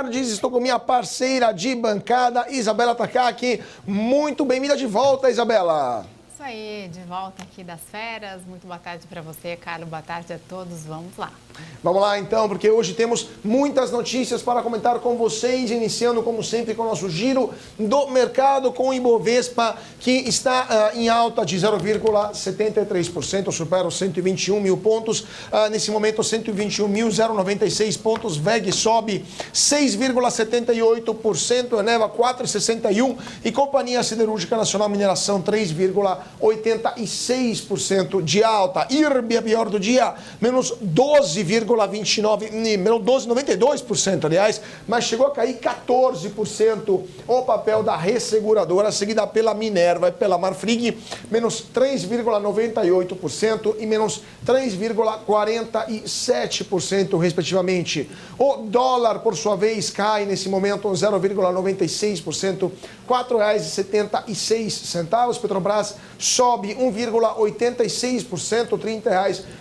Estou com minha parceira de bancada, Isabela Takaki. Muito bem-vinda de volta, Isabela. Isso aí, de volta aqui das férias. Muito boa tarde para você, Carlos. Boa tarde a todos. Vamos lá. Vamos lá, então, porque hoje temos muitas notícias para comentar com vocês, iniciando, como sempre, com o nosso giro do mercado com o Ibovespa, que está em alta de 0,73%, supera os 121 mil pontos. Nesse momento, 121.096 pontos. VEG sobe 6,78%, Eneva 4,61% e Companhia Siderúrgica Nacional Mineração 3,86% de alta. IRB, a pior do dia, menos 12,92%, aliás, mas chegou a cair 14% o papel da resseguradora, seguida pela Minerva e pela Marfrig, menos 3,98% e menos 3,47%, respectivamente. O dólar, por sua vez, cai nesse momento 0,96%, R$ 4,76. Petrobras sobe 1,86%, R$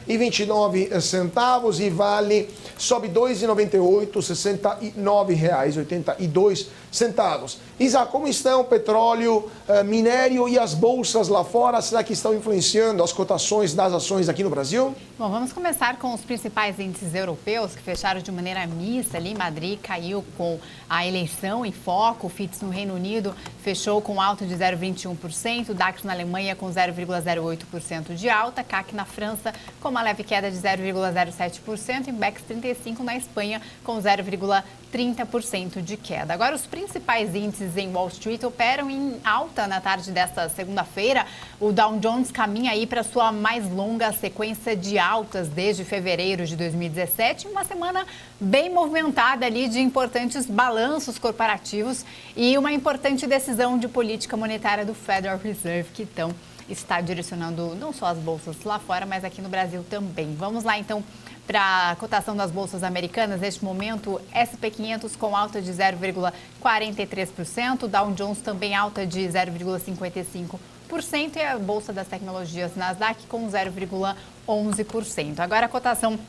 30,29. E Vale sobe 2,98, R$ 69,82. Isa, como estão o petróleo, minério e as bolsas lá fora? Será que estão influenciando as cotações das ações aqui no Brasil? Bom, vamos começar com os principais índices europeus que fecharam de maneira mista ali. Madrid caiu com a eleição em foco. O FTSE no Reino Unido fechou com alta de 0,21%. O DAX na Alemanha com 0,08% de alta. CAC na França com uma leve queda de 0,07%. E BEX 35 na Espanha com 0,30% de queda. Agora, os principais índices em Wall Street operam em alta na tarde desta segunda-feira. O Dow Jones caminha aí para sua mais longa sequência de altas desde fevereiro de 2017. Uma semana bem movimentada ali de importantes balanços corporativos e uma importante decisão de política monetária do Federal Reserve que está direcionando não só as bolsas lá fora, mas aqui no Brasil também. Vamos lá, então, para a cotação das bolsas americanas. Neste momento, S&P 500 com alta de 0,43%, Dow Jones também alta de 0,55%, e a Bolsa das Tecnologias Nasdaq com 0,11%. Agora a cotação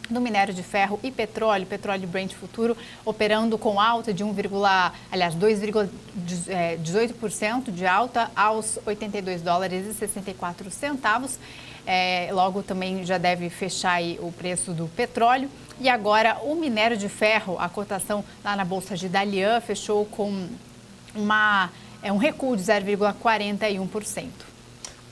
do minério de ferro e petróleo Brent futuro operando com alta de 2,18% de alta aos $82,64. Logo também já deve fechar aí o preço do petróleo. E agora o minério de ferro, a cotação lá na Bolsa de Dalian fechou com um recuo de 0,41%.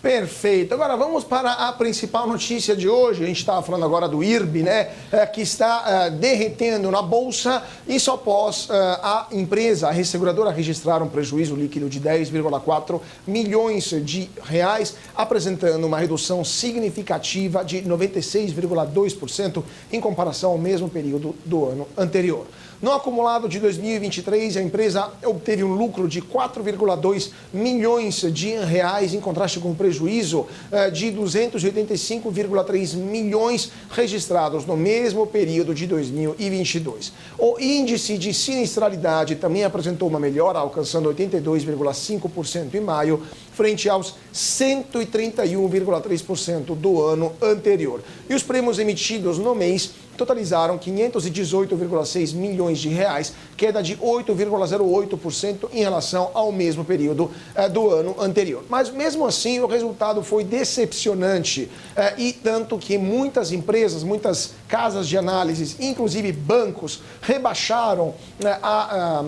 Perfeito. Agora vamos para a principal notícia de hoje. A gente estava falando agora do IRB, né? Que está derretendo na Bolsa. Isso após a empresa, a resseguradora, registrar um prejuízo líquido de 10,4 milhões de reais, apresentando uma redução significativa de 96,2% em comparação ao mesmo período do ano anterior. No acumulado de 2023, a empresa obteve um lucro de 4,2 milhões de reais, em contraste com o prejuízo de 285,3 milhões registrados no mesmo período de 2022. O índice de sinistralidade também apresentou uma melhora, alcançando 82,5% em maio, frente aos 131,3% do ano anterior. E os prêmios emitidos no mês totalizaram 518,6 milhões de reais, queda de 8,08% em relação ao mesmo período do ano anterior. Mas mesmo assim o resultado foi decepcionante, e tanto que muitas empresas, muitas casas de análise, inclusive bancos, rebaixaram a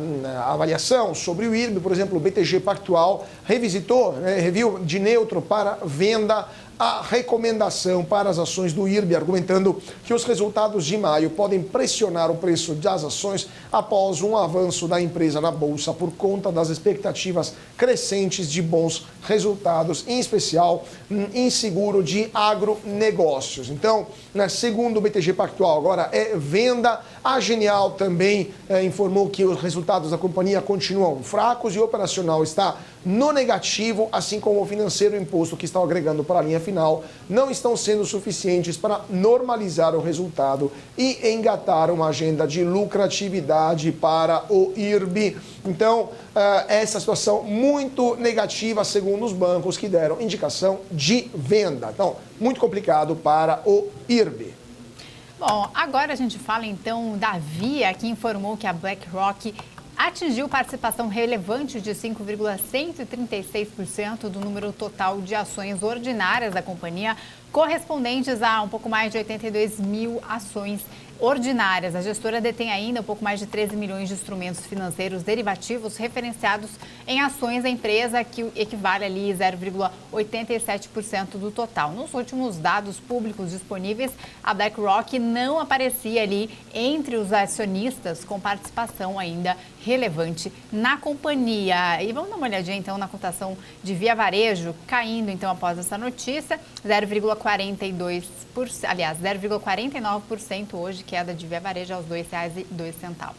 avaliação sobre o IRB. Por exemplo, o BTG Pactual reviu de neutro para venda a recomendação para as ações do IRB, argumentando que os resultados de maio podem pressionar o preço das ações após um avanço da empresa na Bolsa por conta das expectativas crescentes de bons resultados, em especial em seguro de agronegócios. Então, segundo o BTG Pactual, agora é venda. A Genial também informou que os resultados da companhia continuam fracos e o operacional está no negativo, assim como o financeiro e o imposto que estão agregando para a linha final não estão sendo suficientes para normalizar o resultado e engatar uma agenda de lucratividade para o IRB. Então, essa situação muito negativa, segundo os bancos que deram indicação de venda. Então, muito complicado para o IRB. Bom, agora a gente fala então da Via, que informou que a BlackRock atingiu participação relevante de 5,136% do número total de ações ordinárias da companhia, correspondentes a um pouco mais de 82 mil ações ordinárias. A gestora detém ainda um pouco mais de 13 milhões de instrumentos financeiros derivativos referenciados em ações da empresa, que equivale ali 0,87% do total. Nos últimos dados públicos disponíveis, a BlackRock não aparecia ali entre os acionistas com participação ainda relevante na companhia. E vamos dar uma olhadinha então na cotação de Via Varejo, caindo então após essa notícia, 0,49% hoje, queda de Via Varejo aos R$ 2,02.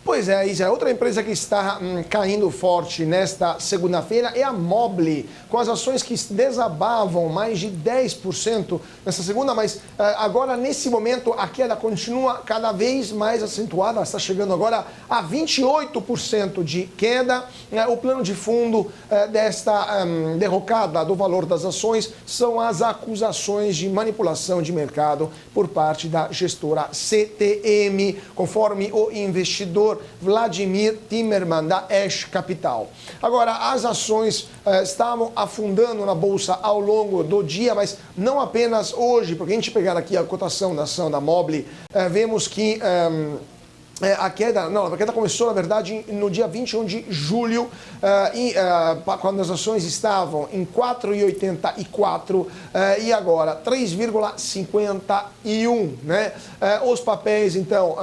Pois é, Isa, outra empresa que está caindo forte nesta segunda-feira é a Mobile, com as ações que desabavam mais de 10% nessa segunda, mas agora, nesse momento, a queda continua cada vez mais acentuada, está chegando agora a 28% de queda. O plano de fundo desta derrocada do valor das ações são as acusações de manipulação de mercado por parte da gestora CTM, conforme o investidor Vladimir Timmerman, da Ash Capital. Agora, as ações estavam afundando na bolsa ao longo do dia, mas não apenas hoje, porque a gente pegar aqui a cotação da ação da Mobile, vemos que a queda começou, na verdade, no dia 21 de julho, quando as ações estavam em 4,84 e agora 3,51, né? Os papéis, então,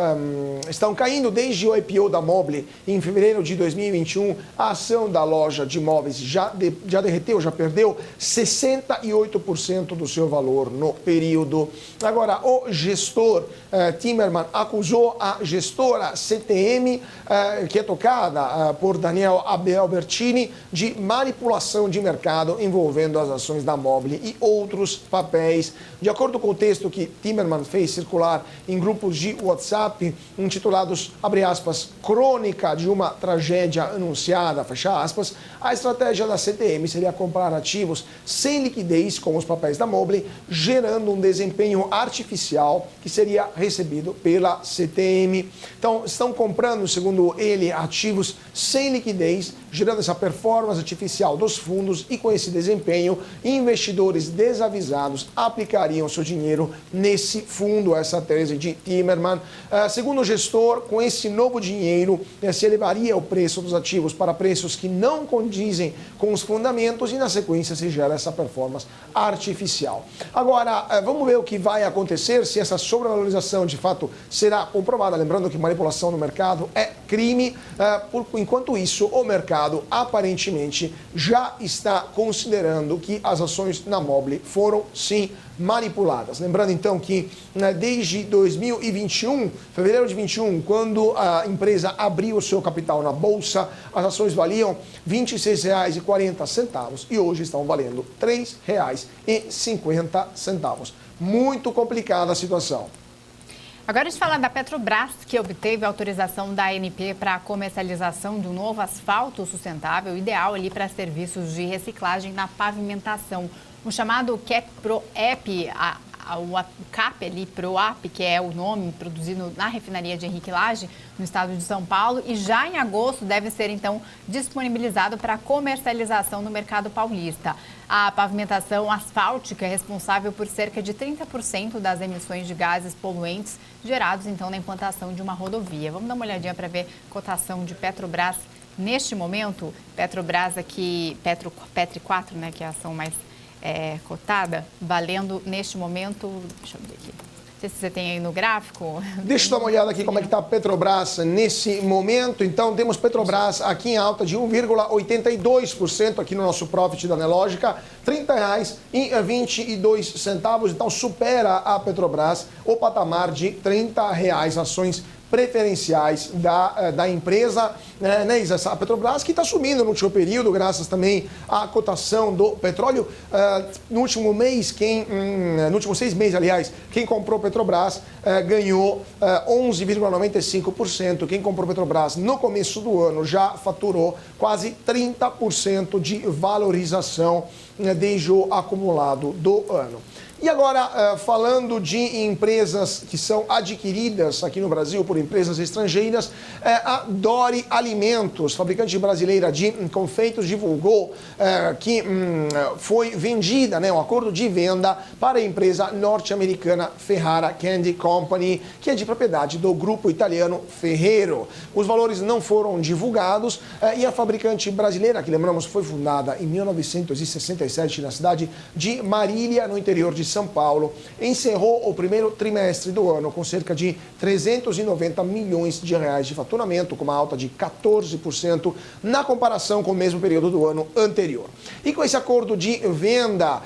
estão caindo desde o IPO da Mobile em fevereiro de 2021. A ação da loja de imóveis já derreteu, já perdeu 68% do seu valor no período. Agora, o gestor Timmerman acusou a gestora CTM, que é tocada por Daniel Albertini, de manipulação de mercado envolvendo as ações da Mobile e outros papéis. De acordo com o texto que Timmerman fez circular em grupos de WhatsApp, intitulados, abre aspas, crônica de uma tragédia anunciada, fecha aspas, a estratégia da CTM seria comprar ativos sem liquidez, como os papéis da Mobile, gerando um desempenho artificial que seria recebido pela CTM. Então, estão comprando, segundo ele, ativos sem liquidez, gerando essa performance artificial dos fundos e com esse desempenho, investidores desavisados aplicariam seu dinheiro nesse fundo, essa tese de Timmerman. Segundo o gestor, com esse novo dinheiro, se elevaria o preço dos ativos para preços que não condizem com os fundamentos e, na sequência, se gera essa performance artificial. Agora, vamos ver o que vai acontecer, se essa sobrevalorização, de fato, será comprovada. Lembrando que manipulação no mercado é crime. Enquanto isso, o mercado aparentemente já está considerando que as ações na Mobile foram sim manipuladas. Lembrando então que desde 2021, fevereiro de 21, quando a empresa abriu o seu capital na bolsa, as ações valiam R$ 26,40 e hoje estão valendo R$ 3,50. Muito complicada a situação. Agora a gente fala da Petrobras, que obteve autorização da ANP para a comercialização de um novo asfalto sustentável, ideal ali para serviços de reciclagem na pavimentação. O chamado CAP-PRO-EP, o CAP ali, PRO-AP, que é o nome produzido na refinaria de Henrique Lage, no estado de São Paulo, e já em agosto deve ser, então, disponibilizado para comercialização no mercado paulista. A pavimentação asfáltica é responsável por cerca de 30% das emissões de gases poluentes gerados, então, na implantação de uma rodovia. Vamos dar uma olhadinha para ver a cotação de Petrobras neste momento. Petrobras aqui, Petri 4, né, que é a ação mais cotada, valendo neste momento, deixa eu ver aqui, não sei se você tem aí no gráfico. Deixa eu dar uma olhada aqui como é que está a Petrobras nesse momento. Então, temos Petrobras aqui em alta de 1,82% aqui no nosso profit da Nelógica, R$ 30,22. Então, supera a Petrobras o patamar de R$ 30 ações preferenciais da empresa, né, Isa? A Petrobras que está subindo no último período, graças também à cotação do petróleo. No último mês, no último 6 meses, aliás, quem comprou Petrobras ganhou 11,95%. Quem comprou Petrobras no começo do ano já faturou quase 30% de valorização desde o acumulado do ano. E agora, falando de empresas que são adquiridas aqui no Brasil por empresas estrangeiras, a Dori Alimentos, fabricante brasileira de confeitos, divulgou que foi vendida, um acordo de venda para a empresa norte-americana Ferrara Candy Company, que é de propriedade do grupo italiano Ferrero. Os valores não foram divulgados e a fabricante brasileira, que lembramos foi fundada em 1967 na cidade de Marília, no interior de São Paulo, encerrou o primeiro trimestre do ano com cerca de 390 milhões de reais de faturamento, com uma alta de 14% na comparação com o mesmo período do ano anterior. E com esse acordo de venda,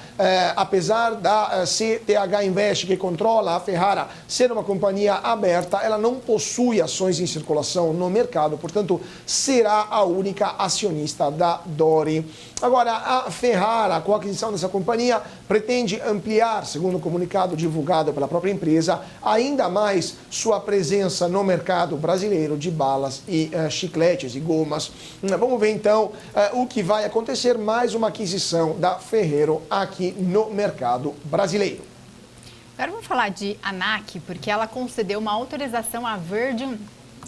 apesar da CTH Invest, que controla a Ferrara, ser uma companhia aberta, ela não possui ações em circulação no mercado, portanto, será a única acionista da Dori. Agora, a Ferrara, com a aquisição dessa companhia, pretende ampliar, segundo o comunicado divulgado pela própria empresa, ainda mais sua presença no mercado brasileiro de balas e chicletes e gomas. Vamos ver então o que vai acontecer, mais uma aquisição da Ferrero aqui no mercado brasileiro. Agora vamos falar de ANAC, porque ela concedeu uma autorização à Virgin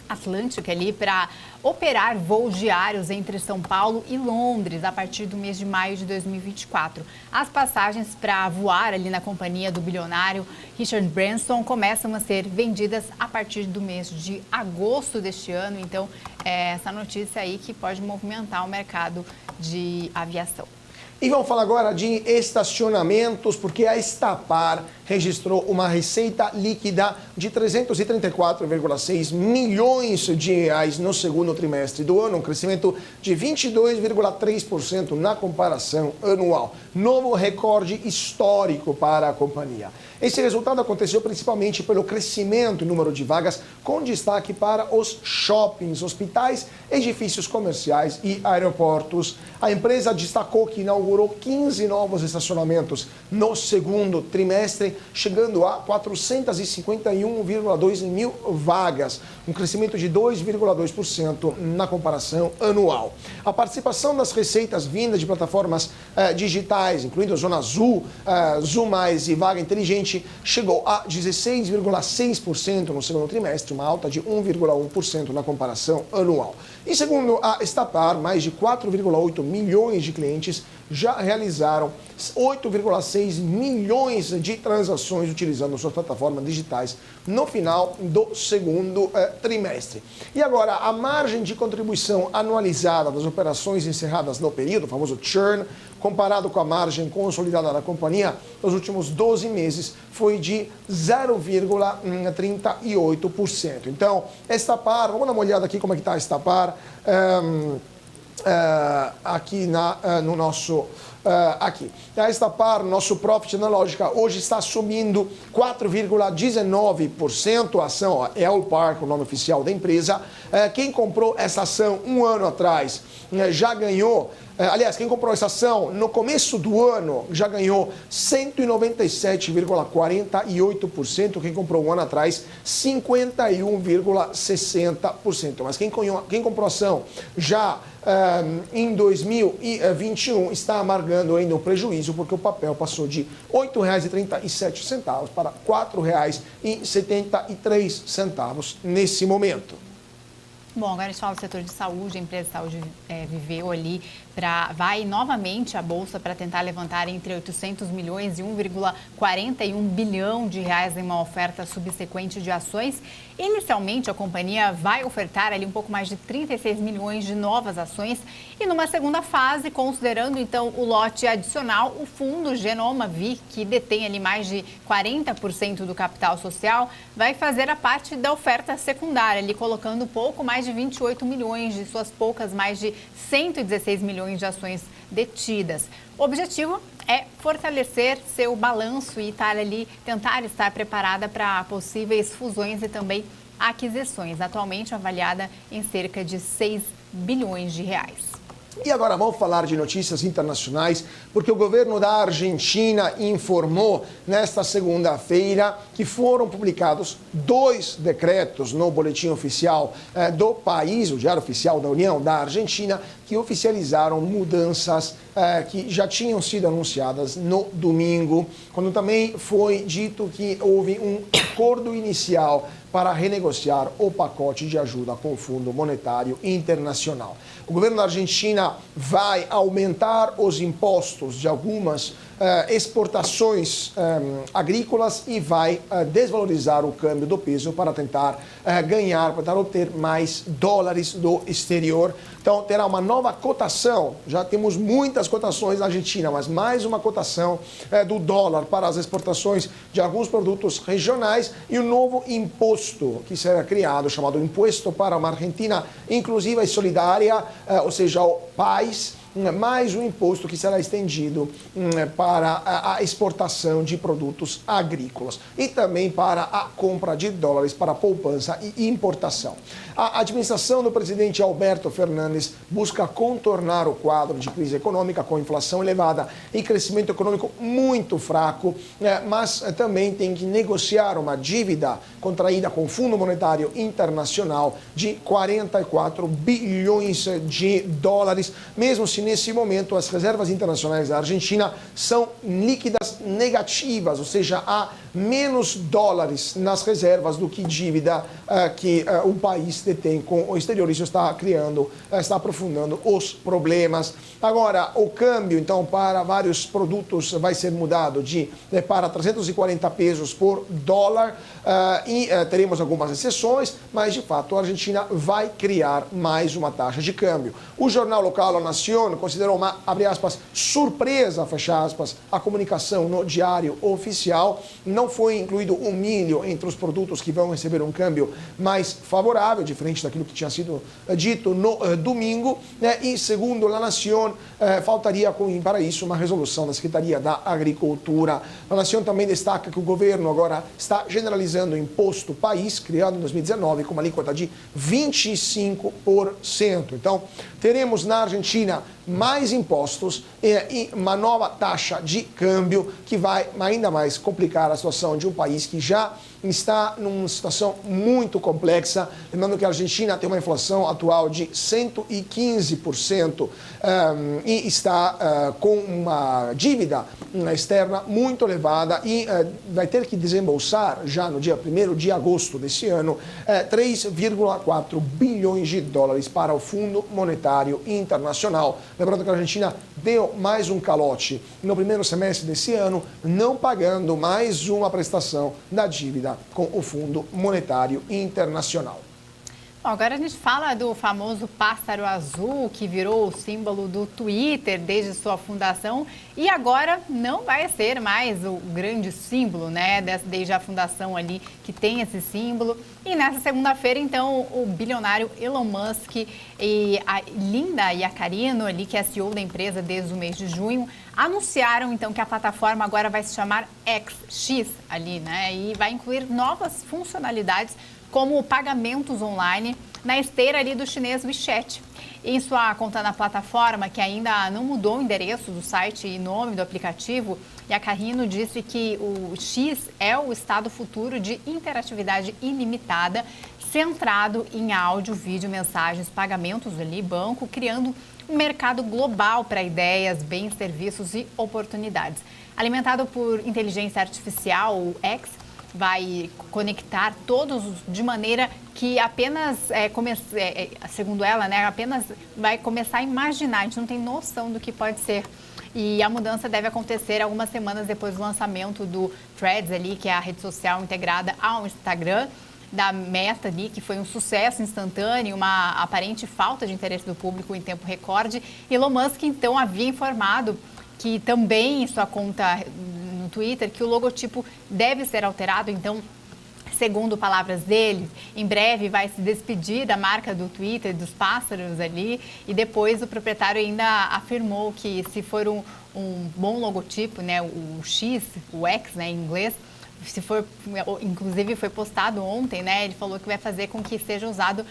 Atlantic ali para operar voos diários entre São Paulo e Londres a partir do mês de maio de 2024. As passagens para voar ali na companhia do bilionário Richard Branson começam a ser vendidas a partir do mês de agosto deste ano. Então, essa notícia aí que pode movimentar o mercado de aviação. E vamos falar agora de estacionamentos, porque a Estapar registrou uma receita líquida de 334,6 milhões de reais no segundo trimestre do ano, um crescimento de 22,3% na comparação anual. Novo recorde histórico para a companhia. Esse resultado aconteceu principalmente pelo crescimento em número de vagas, com destaque para os shoppings, hospitais, edifícios comerciais e aeroportos. A empresa destacou que inaugurou 15 novos estacionamentos no segundo trimestre, chegando a 451,2 mil vagas, um crescimento de 2,2% na comparação anual. A participação das receitas vindas de plataformas digitais, incluindo a Zona Azul, Zoom Mais e Vaga Inteligente, chegou a 16,6% no segundo trimestre, uma alta de 1,1% na comparação anual. E segundo a Estapar, mais de 4,8 milhões de clientes já realizaram 8,6 milhões de transações utilizando suas plataformas digitais no final do segundo trimestre. E agora, a margem de contribuição anualizada das operações encerradas no período, o famoso churn, comparado com a margem consolidada da companhia nos últimos 12 meses, foi de 0,38%. Então, Estapar, vamos dar uma olhada aqui como é que está a Estapar. Aqui no nosso aqui. A Estapar, nosso profit na lógica, hoje está subindo 4,19%. A ação é All Park, o nome oficial da empresa. Quem comprou essa ação um ano atrás já ganhou. Aliás, quem comprou essa ação no começo do ano já ganhou 197,48%. Quem comprou um ano atrás, 51,60%. Mas quem comprou a ação já em 2021 está amargando ainda um prejuízo, porque o papel passou de R$ 8,37 para R$ 4,73 nesse momento. Bom, agora a gente fala do setor de saúde. A empresa de saúde Viveu ali, vai novamente à Bolsa para tentar levantar entre 800 milhões e 1,41 bilhão de reais em uma oferta subsequente de ações. Inicialmente, a companhia vai ofertar ali um pouco mais de 36 milhões de novas ações e numa segunda fase, considerando então o lote adicional, o fundo Genoma Vi, que detém ali mais de 40% do capital social, vai fazer a parte da oferta secundária, ali colocando pouco mais de 28 milhões de suas poucas mais de 116 milhões de ações detidas. O objetivo é fortalecer seu balanço e tentar estar preparada para possíveis fusões e também aquisições, atualmente avaliada em cerca de 6 bilhões de reais. E agora vamos falar de notícias internacionais, porque o governo da Argentina informou nesta segunda-feira que foram publicados 2 decretos no boletim oficial do país, o Diário Oficial da União da Argentina, que oficializaram mudanças que já tinham sido anunciadas no domingo, quando também foi dito que houve um acordo inicial para renegociar o pacote de ajuda com o Fundo Monetário Internacional. O governo da Argentina vai aumentar os impostos de algumas exportações agrícolas e vai desvalorizar o câmbio do peso para tentar ganhar, para tentar obter mais dólares do exterior. Então, terá uma nova cotação. Já temos muitas cotações na Argentina, mas mais uma cotação do dólar para as exportações de alguns produtos regionais e um novo imposto que será criado, chamado Impuesto para uma Argentina Inclusiva e Solidária, ou seja, o PAIS, mais um imposto que será estendido para a exportação de produtos agrícolas e também para a compra de dólares para poupança e importação. A administração do presidente Alberto Fernandes busca contornar o quadro de crise econômica com inflação elevada e crescimento econômico muito fraco, mas também tem que negociar uma dívida contraída com o Fundo Monetário Internacional de 44 bilhões de dólares, mesmo se nesse momento as reservas internacionais da Argentina são líquidas negativas, ou seja, há menos dólares nas reservas do que dívida que o país detém com o exterior. Isso está está aprofundando os problemas. Agora, o câmbio, então, para vários produtos vai ser mudado para 340 pesos por dólar e teremos algumas exceções, mas, de fato, a Argentina vai criar mais uma taxa de câmbio. O jornal local, La Nación, considerou uma, abre aspas, surpresa, fecha aspas, a comunicação no diário oficial. Não foi incluído o milho entre os produtos que vão receber um câmbio mais favorável, diferente daquilo que tinha sido dito no domingo, né? E, segundo La Nación, faltaria para isso uma resolução da Secretaria da Agricultura. La Nación também destaca que o governo agora está generalizando o imposto país, criado em 2019, com uma alíquota de 25%. Então, teremos na Argentina mais impostos e uma nova taxa de câmbio que vai ainda mais complicar a situação de um país que já está numa situação muito complexa. Lembrando que a Argentina tem uma inflação atual de 115% e está com uma dívida externa muito elevada e vai ter que desembolsar já no dia 1º de agosto desse ano 3,4 bilhões de dólares para o Fundo Monetário Internacional. Lembrando que a Argentina deu mais um calote no primeiro semestre desse ano, não pagando mais uma prestação da dívida com o Fundo Monetário Internacional. Bom, agora a gente fala do famoso pássaro azul que virou o símbolo do Twitter desde sua fundação e agora não vai ser mais o grande símbolo, né, desde a fundação ali que tem esse símbolo. E nessa segunda-feira, então, o bilionário Elon Musk e a Linda Yaccarino, ali, que é a CEO da empresa desde o mês de junho, anunciaram, então, que a plataforma agora vai se chamar X ali, né, e vai incluir novas funcionalidades como pagamentos online na esteira ali do chinês WeChat. Em sua conta na plataforma, que ainda não mudou o endereço do site e nome do aplicativo, Yaccarino disse que o X é o estado futuro de interatividade ilimitada, centrado em áudio, vídeo, mensagens, pagamentos ali, banco, criando um mercado global para ideias, bens, serviços e oportunidades. Alimentado por inteligência artificial, o X vai conectar todos de maneira que apenas, segundo ela, né, apenas vai começar a imaginar, a gente não tem noção do que pode ser. E a mudança deve acontecer algumas semanas depois do lançamento do Threads ali, que é a rede social integrada ao Instagram, da Meta ali, que foi um sucesso instantâneo, uma aparente falta de interesse do público em tempo recorde. Elon Musk, então, havia informado que também em sua conta no Twitter, que o logotipo deve ser alterado. Então, segundo palavras dele, em breve vai se despedir da marca do Twitter, dos pássaros ali, e depois o proprietário ainda afirmou que se for um bom logotipo, né, o X, o X, né, em inglês, se for, inclusive foi postado ontem, né? Ele falou que vai fazer com que seja usado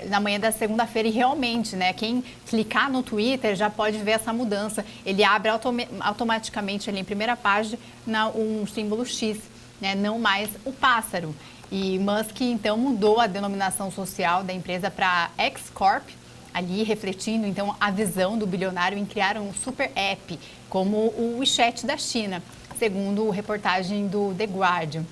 na manhã da segunda-feira e realmente, né? Quem clicar no Twitter já pode ver essa mudança. Ele abre automaticamente ali em primeira página um símbolo X, né? Não mais o pássaro. E Musk então mudou a denominação social da empresa para X Corp, ali refletindo então a visão do bilionário em criar um super app como o WeChat da China, segundo reportagem do The Guardian.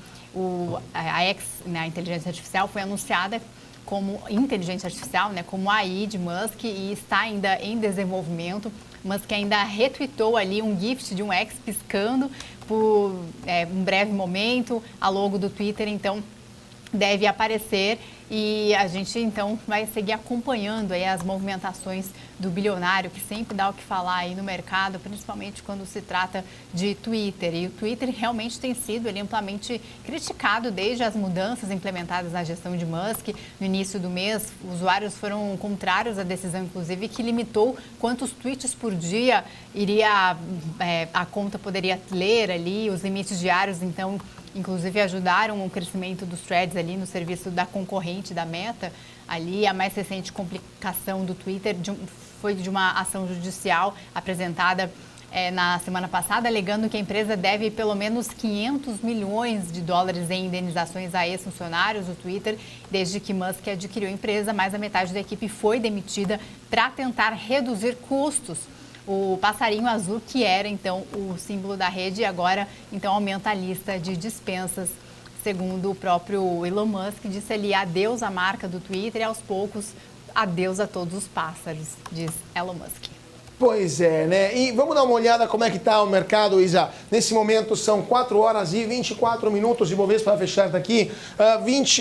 A X, né, a inteligência artificial, foi anunciada como inteligência artificial, né, como AI de Musk, e está ainda em desenvolvimento. Musk ainda retweetou ali um GIF de um X piscando por um breve momento, a logo do Twitter, então deve aparecer, e a gente então vai seguir acompanhando aí as movimentações do bilionário, que sempre dá o que falar aí no mercado, principalmente quando se trata de Twitter. E o Twitter realmente tem sido amplamente criticado desde as mudanças implementadas na gestão de Musk. No início do mês, usuários foram contrários à decisão, inclusive, que limitou quantos tweets por dia a conta poderia ler ali, os limites diários, então, inclusive ajudaram o crescimento dos threads ali no serviço da concorrente da Meta. Ali, a mais recente complicação do Twitter foi de uma ação judicial apresentada na semana passada, alegando que a empresa deve pelo menos 500 milhões de dólares em indenizações a ex-funcionários do Twitter, desde que Musk adquiriu a empresa. Mais da metade da equipe foi demitida para tentar reduzir custos. O passarinho azul, que era então o símbolo da rede, agora então aumenta a lista de dispensas. Segundo o próprio Elon Musk, disse ali adeus à marca do Twitter e aos poucos adeus a todos os pássaros, diz Elon Musk. Pois é, né? E vamos dar uma olhada como é que está o mercado, Isa. Nesse momento são 4 horas e 24 minutos, Ibovespa para fechar daqui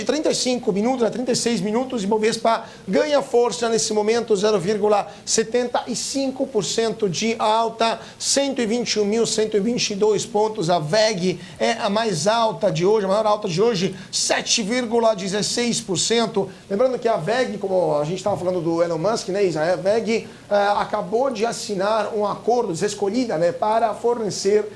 35 minutos, 36 minutos, Ibovespa ganha força nesse momento, 0,75% de alta, 121.122 pontos. A VEG é a mais alta de hoje, a maior alta de hoje, 7,16%. Lembrando que a VEG, como a gente estava falando do Elon Musk, né, Isa? A VEG acabou de assinar um acordo, ser escolhida, né, para fornecer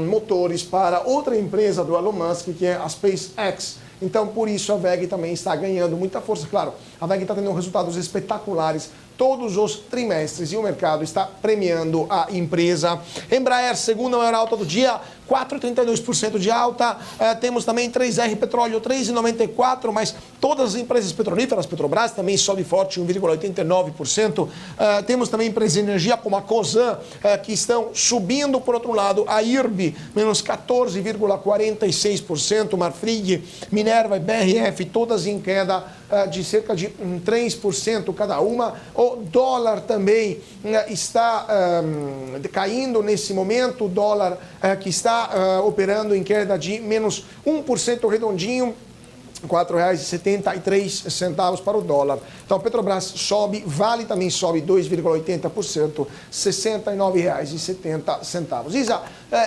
motores para outra empresa do Elon Musk, que é a SpaceX. Então, por isso, a VEG também está ganhando muita força. Claro, a VEG está tendo resultados espetaculares todos os trimestres e o mercado está premiando a empresa. Embraer, segunda maior alta do dia, 4,32% de alta. Temos também 3R Petróleo, 3,94%, mas todas as empresas petrolíferas, Petrobras também sobe forte, 1,89%. Temos também empresas de energia como a Cosan, que estão subindo. Por outro lado, a IRB, menos 14,46%, Marfrig, Minerva e BRF, todas em queda de cerca de 3% cada uma. O dólar também está caindo nesse momento, o dólar que está operando em queda de menos 1% redondinho, R$ 4,73 para o dólar. Então, a Petrobras sobe, Vale também sobe 2,80%, R$ 69,70. Isa,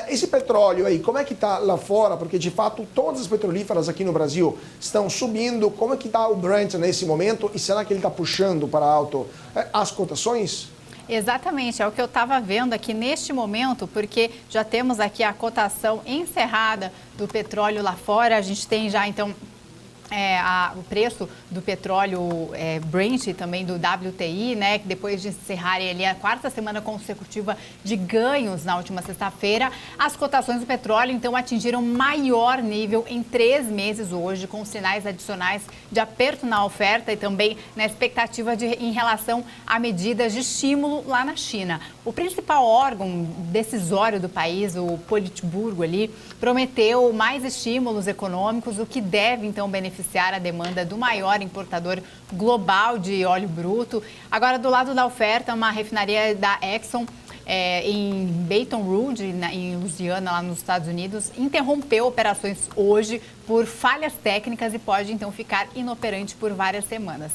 esse petróleo aí, como é que está lá fora? Porque, de fato, todas as petrolíferas aqui no Brasil estão subindo. Como é que está o Brent nesse momento? E será que ele está puxando para alto as cotações? Exatamente, é o que eu estava vendo aqui neste momento, porque já temos aqui a cotação encerrada do petróleo lá fora. A gente tem já, então, o preço do petróleo Brent e também do WTI, né, que depois de encerrarem ali a quarta semana consecutiva de ganhos na última sexta-feira, as cotações do petróleo então atingiram maior nível em 3 meses hoje, com sinais adicionais de aperto na oferta e também na expectativa em relação a medidas de estímulo lá na China. O principal órgão decisório do país, o Politburgo ali, prometeu mais estímulos econômicos, o que deve então beneficiar a demanda do maior importador global de óleo bruto. Agora, do lado da oferta, uma refinaria da Exxon em Baton Rouge, em Louisiana, lá nos Estados Unidos, interrompeu operações hoje por falhas técnicas e pode então ficar inoperante por várias semanas.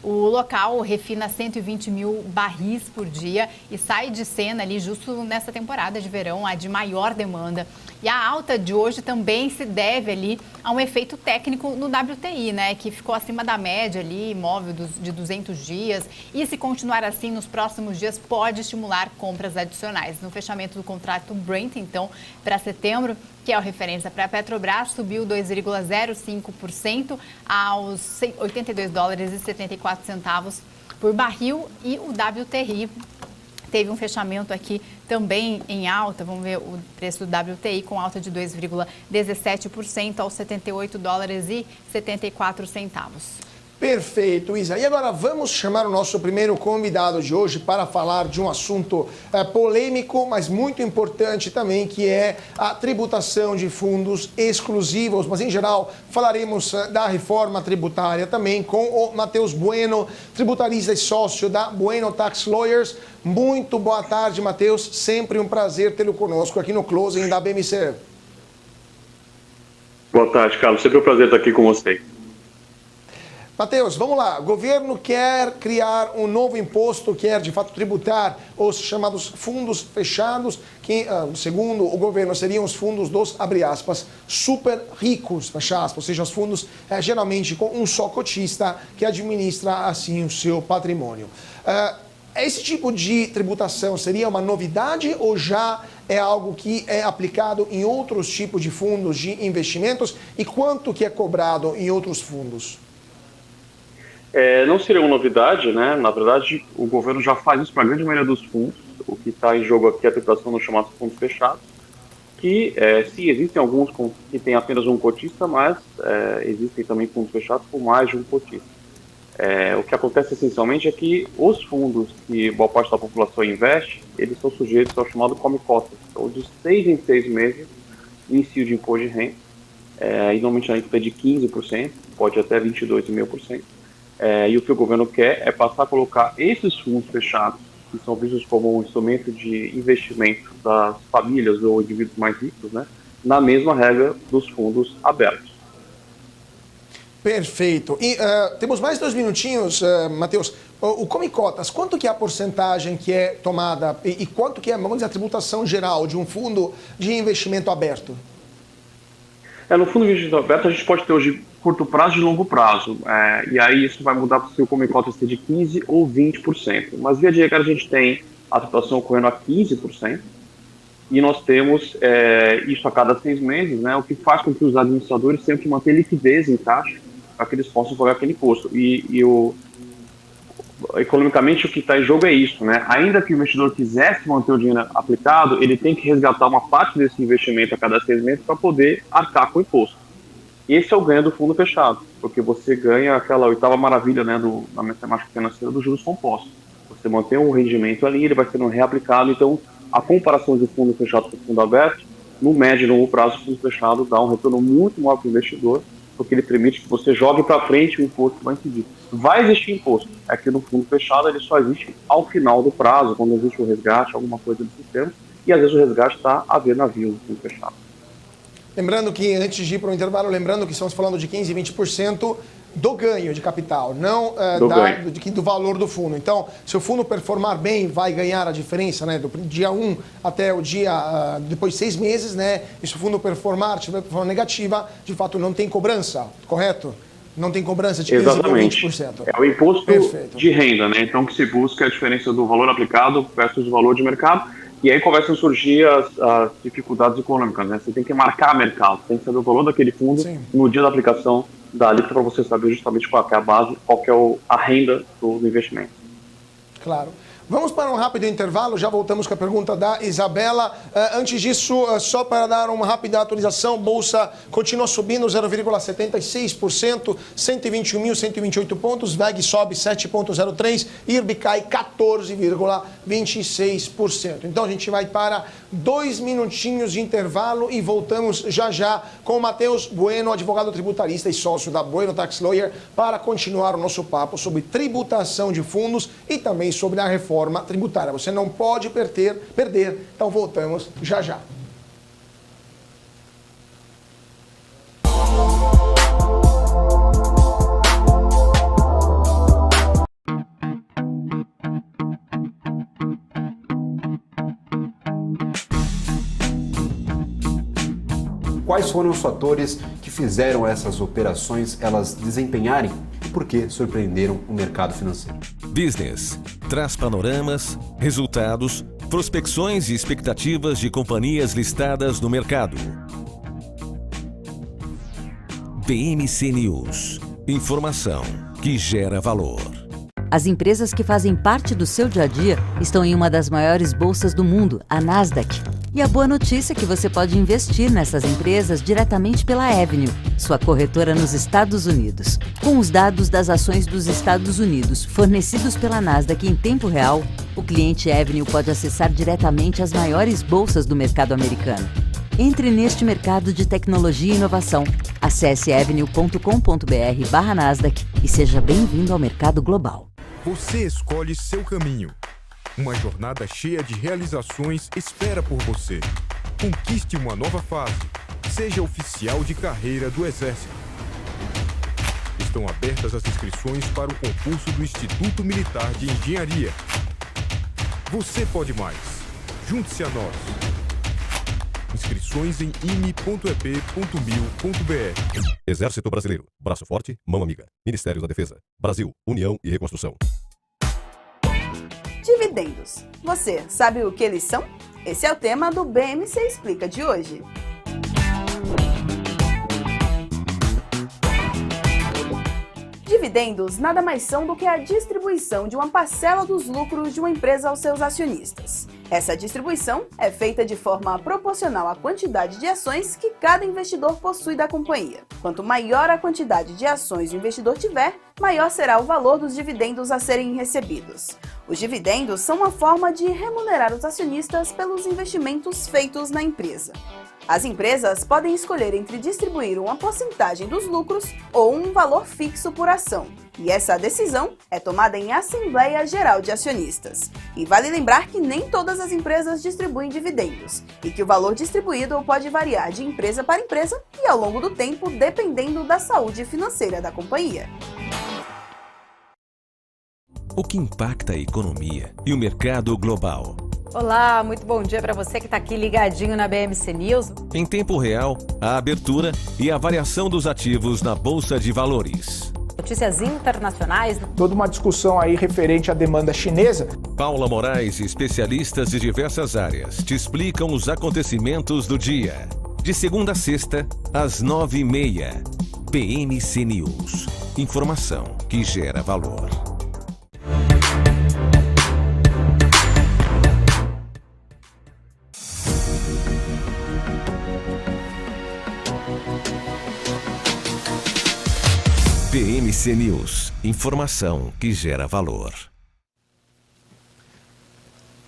O local refina 120 mil barris por dia e sai de cena ali justo nessa temporada de verão, a de maior demanda. E a alta de hoje também se deve ali a um efeito técnico no WTI, né, que ficou acima da média ali, imóvel de 200 dias. E se continuar assim nos próximos dias, pode estimular compras adicionais. No fechamento do contrato Brent, então, para setembro, que é a referência para a Petrobras, subiu 2,05% aos $82,74 por barril, e o WTI teve um fechamento aqui também em alta. Vamos ver o preço do WTI com alta de 2,17% aos $78,74. Perfeito, Isa. E agora vamos chamar o nosso primeiro convidado de hoje para falar de um assunto polêmico, mas muito importante também, que é a tributação de fundos exclusivos. Mas, em geral, falaremos da reforma tributária também com o Matheus Bueno, tributarista e sócio da Bueno Tax Lawyers. Muito boa tarde, Matheus. Sempre um prazer tê-lo conosco aqui no Closing da BMC. Boa tarde, Carlos. Sempre um prazer estar aqui com você. Matheus, vamos lá. O governo quer criar um novo imposto, quer de fato tributar os chamados fundos fechados, que, segundo o governo, seriam os fundos dos, abre aspas, super ricos, fecha aspas, ou seja, os fundos geralmente com um só cotista que administra assim o seu patrimônio. Esse tipo de tributação seria uma novidade ou já é algo que é aplicado em outros tipos de fundos de investimentos? E quanto que é cobrado em outros fundos? Não seria uma novidade, né? Na verdade, o governo já faz isso para a grande maioria dos fundos. O que está em jogo aqui é a tributação dos chamados fundos fechados, que sim, existem alguns que têm apenas um cotista, mas existem também fundos fechados com mais de um cotista. O que acontece essencialmente é que os fundos que boa parte da população investe, eles são sujeitos ao chamado come-cota, então de 6 em 6 meses, inicio de imposto de renda, e normalmente a gente é de 15%, pode até 22,5%. E o que o governo quer é passar a colocar esses fundos fechados, que são vistos como um instrumento de investimento das famílias ou indivíduos mais ricos, né, na mesma regra dos fundos abertos. Perfeito. E temos mais 2 minutinhos, Matheus. O Come-Cotas, quanto que é a porcentagem que é tomada e quanto que é, vamos dizer, a tributação geral de um fundo de investimento aberto? No fundo de investimento aberto, a gente pode ter hoje curto prazo e longo prazo. E aí isso vai mudar se o Come-Cota ser de 15% ou 20%. Mas via de regra a gente tem a tributação ocorrendo a 15%. E nós temos isso a cada 6 meses, né, o que faz com que os administradores tenham que manter liquidez em caixa para que eles possam pagar aquele imposto. Economicamente, o que está em jogo é isso, né? Ainda que o investidor quisesse manter o dinheiro aplicado, ele tem que resgatar uma parte desse investimento a cada 6 meses para poder arcar com o imposto. Esse é o ganho do fundo fechado, porque você ganha aquela oitava maravilha, né, da matemática financeira dos juros compostos. Você mantém um rendimento ali, ele vai sendo reaplicado, então a comparação de fundo fechado com fundo aberto, no médio e longo prazo, o fundo fechado dá um retorno muito maior para o investidor, porque ele permite que você jogue para frente o imposto que vai incidir. Vai existir imposto, é que no fundo fechado ele só existe ao final do prazo, quando existe o resgate, alguma coisa do sistema, e às vezes o resgate está a ver navio no fundo fechado. Lembrando que, antes de ir para o intervalo, lembrando que estamos falando de 15% e 20% do ganho de capital, não do valor do fundo. Então, se o fundo performar bem, vai ganhar a diferença, né, do dia 1 até o dia, depois de 6 meses, né, e se o fundo tiver performance negativa, de fato não tem cobrança, correto? Não tem cobrança de 15% Exatamente. ou 20%. É o imposto Perfeito. de renda, né? Então, o que se busca é a diferença do valor aplicado versus o valor de mercado. E aí começam a surgir as dificuldades econômicas, né? Você tem que marcar mercado, tem que saber o valor daquele fundo no dia da aplicação da alíquota para você saber justamente qual é a base, qual que é a renda do investimento. Claro. Vamos para um rápido intervalo, já voltamos com a pergunta da Isabela. Antes disso, só para dar uma rápida atualização, Bolsa continua subindo 0,76%, 121.128 pontos, VEG sobe 7,03%, IRB cai 14,26%. Então a gente vai para 2 minutinhos de intervalo e voltamos já com o Matheus Bueno, advogado tributarista e sócio da Bueno Tax Lawyer, para continuar o nosso papo sobre tributação de fundos e também sobre a reforma tributária. Você não pode perder. Então voltamos já. Quais foram os fatores que fizeram essas operações elas desempenharem e por que surpreenderam o mercado financeiro? Business traz panoramas, resultados, prospecções e expectativas de companhias listadas no mercado. BMC News. Informação que gera valor. As empresas que fazem parte do seu dia a dia estão em uma das maiores bolsas do mundo, a Nasdaq. E a boa notícia é que você pode investir nessas empresas diretamente pela Avenue, sua corretora nos Estados Unidos. Com os dados das ações dos Estados Unidos fornecidos pela Nasdaq em tempo real, o cliente Avenue pode acessar diretamente as maiores bolsas do mercado americano. Entre neste mercado de tecnologia e inovação. Acesse avenue.com.br/Nasdaq e seja bem-vindo ao mercado global. Você escolhe seu caminho. Uma jornada cheia de realizações espera por você. Conquiste uma nova fase. Seja oficial de carreira do Exército. Estão abertas as inscrições para o concurso do Instituto Militar de Engenharia. Você pode mais. Junte-se a nós. Inscrições em ime.ep.mil.br. Exército Brasileiro. Braço forte, mão amiga. Ministério da Defesa. Brasil, União e Reconstrução. Dividendos. Você sabe o que eles são? Esse é o tema do BMC Explica de hoje. Dividendos nada mais são do que a distribuição de uma parcela dos lucros de uma empresa aos seus acionistas. Essa distribuição é feita de forma proporcional à quantidade de ações que cada investidor possui da companhia. Quanto maior a quantidade de ações o investidor tiver, maior será o valor dos dividendos a serem recebidos. Os dividendos são uma forma de remunerar os acionistas pelos investimentos feitos na empresa. As empresas podem escolher entre distribuir uma porcentagem dos lucros ou um valor fixo por ação. E essa decisão é tomada em Assembleia Geral de Acionistas. E vale lembrar que nem todas as empresas distribuem dividendos, e que o valor distribuído pode variar de empresa para empresa e ao longo do tempo, dependendo da saúde financeira da companhia. O que impacta a economia e o mercado global? Olá, muito bom dia para você que está aqui ligadinho na BMC News. Em tempo real, a abertura e a variação dos ativos na Bolsa de Valores. Notícias internacionais. Toda uma discussão aí referente à demanda chinesa. Paula Moraes e especialistas de diversas áreas te explicam os acontecimentos do dia. De segunda a sexta, às 9h30. BMC News. Informação que gera valor. BMC News, informação que gera valor.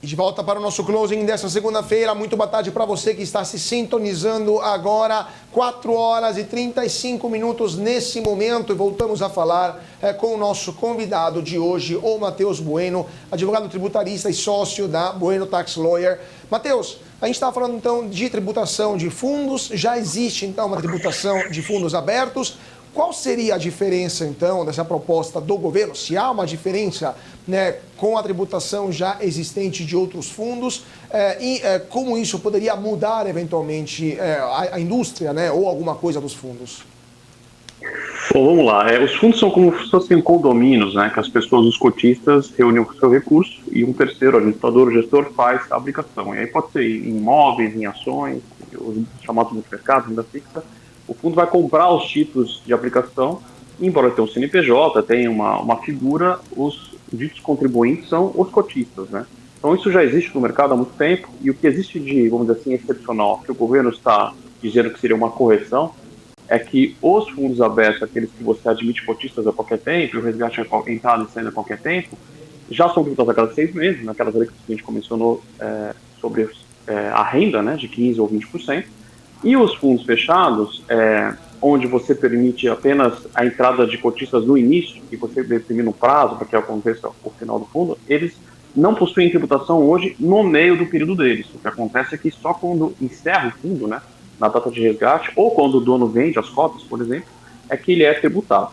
E de volta para o nosso closing dessa segunda-feira. Muito boa tarde para você que está se sintonizando agora. 4h35 nesse momento. E voltamos a falar com o nosso convidado de hoje, o Matheus Bueno, advogado tributarista e sócio da Bueno Tax Lawyer. Matheus, a gente estava falando então de tributação de fundos. Já existe então uma tributação de fundos abertos. Qual seria a diferença, então, dessa proposta do governo? Se há uma diferença, né, com a tributação já existente de outros fundos como isso poderia mudar, eventualmente, a indústria, né, ou alguma coisa dos fundos? Bom, vamos lá. Os fundos são como se fossem condomínios, né, que as pessoas, os cotistas, reúnem o seu recurso e um terceiro, administrador, o gestor, faz a aplicação. E aí pode ser em imóveis, em ações, os chamados multimercados, renda fixa. O fundo vai comprar os títulos de aplicação, embora tenha um CNPJ, tenha uma figura, os ditos contribuintes são os cotistas, né? Então isso já existe no mercado há muito tempo, e o que existe de, vamos dizer assim, excepcional, que o governo está dizendo que seria uma correção, é que os fundos abertos, aqueles que você admite cotistas a qualquer tempo, o resgate entrada e saída a qualquer tempo, já são tributados a cada 6 meses, naquelas leis que a gente mencionou sobre a renda, né, de 15% ou 20%. E os fundos fechados, onde você permite apenas a entrada de cotistas no início, e você determina um prazo para que aconteça o final do fundo, eles não possuem tributação hoje no meio do período deles. O que acontece é que só quando encerra o fundo, né, na data de resgate, ou quando o dono vende as cotas, por exemplo, é que ele é tributado.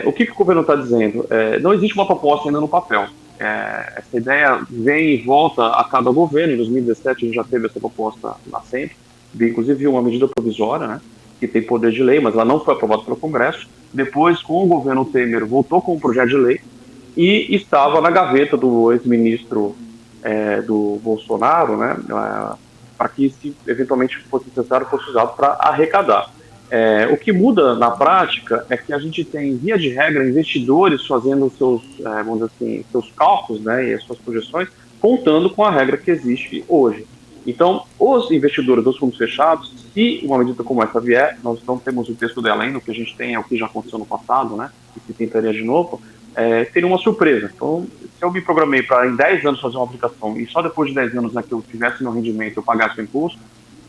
O que o governo está dizendo? Não existe uma proposta ainda no papel. Essa ideia vem e volta a cada governo. Em 2017 a gente já teve essa proposta nascente. Inclusive uma medida provisória, né, que tem poder de lei, mas ela não foi aprovada pelo Congresso. Depois, com o governo Temer, voltou com um projeto de lei e estava na gaveta do ex-ministro do Bolsonaro, né, para que, se eventualmente fosse necessário, fosse usado para arrecadar. O que muda na prática é que a gente tem, via de regra, investidores fazendo vamos dizer assim, seus cálculos, né, e as suas projeções, contando com a regra que existe hoje. Então, os investidores dos fundos fechados, se uma medida como essa vier, nós não temos o texto dela ainda, o que a gente tem é o que já aconteceu no passado, né, e se tentaria de novo, teria uma surpresa. Então, se eu me programei para em 10 anos fazer uma aplicação e só depois de 10 anos, né, que eu tivesse meu rendimento, eu pagasse o imposto,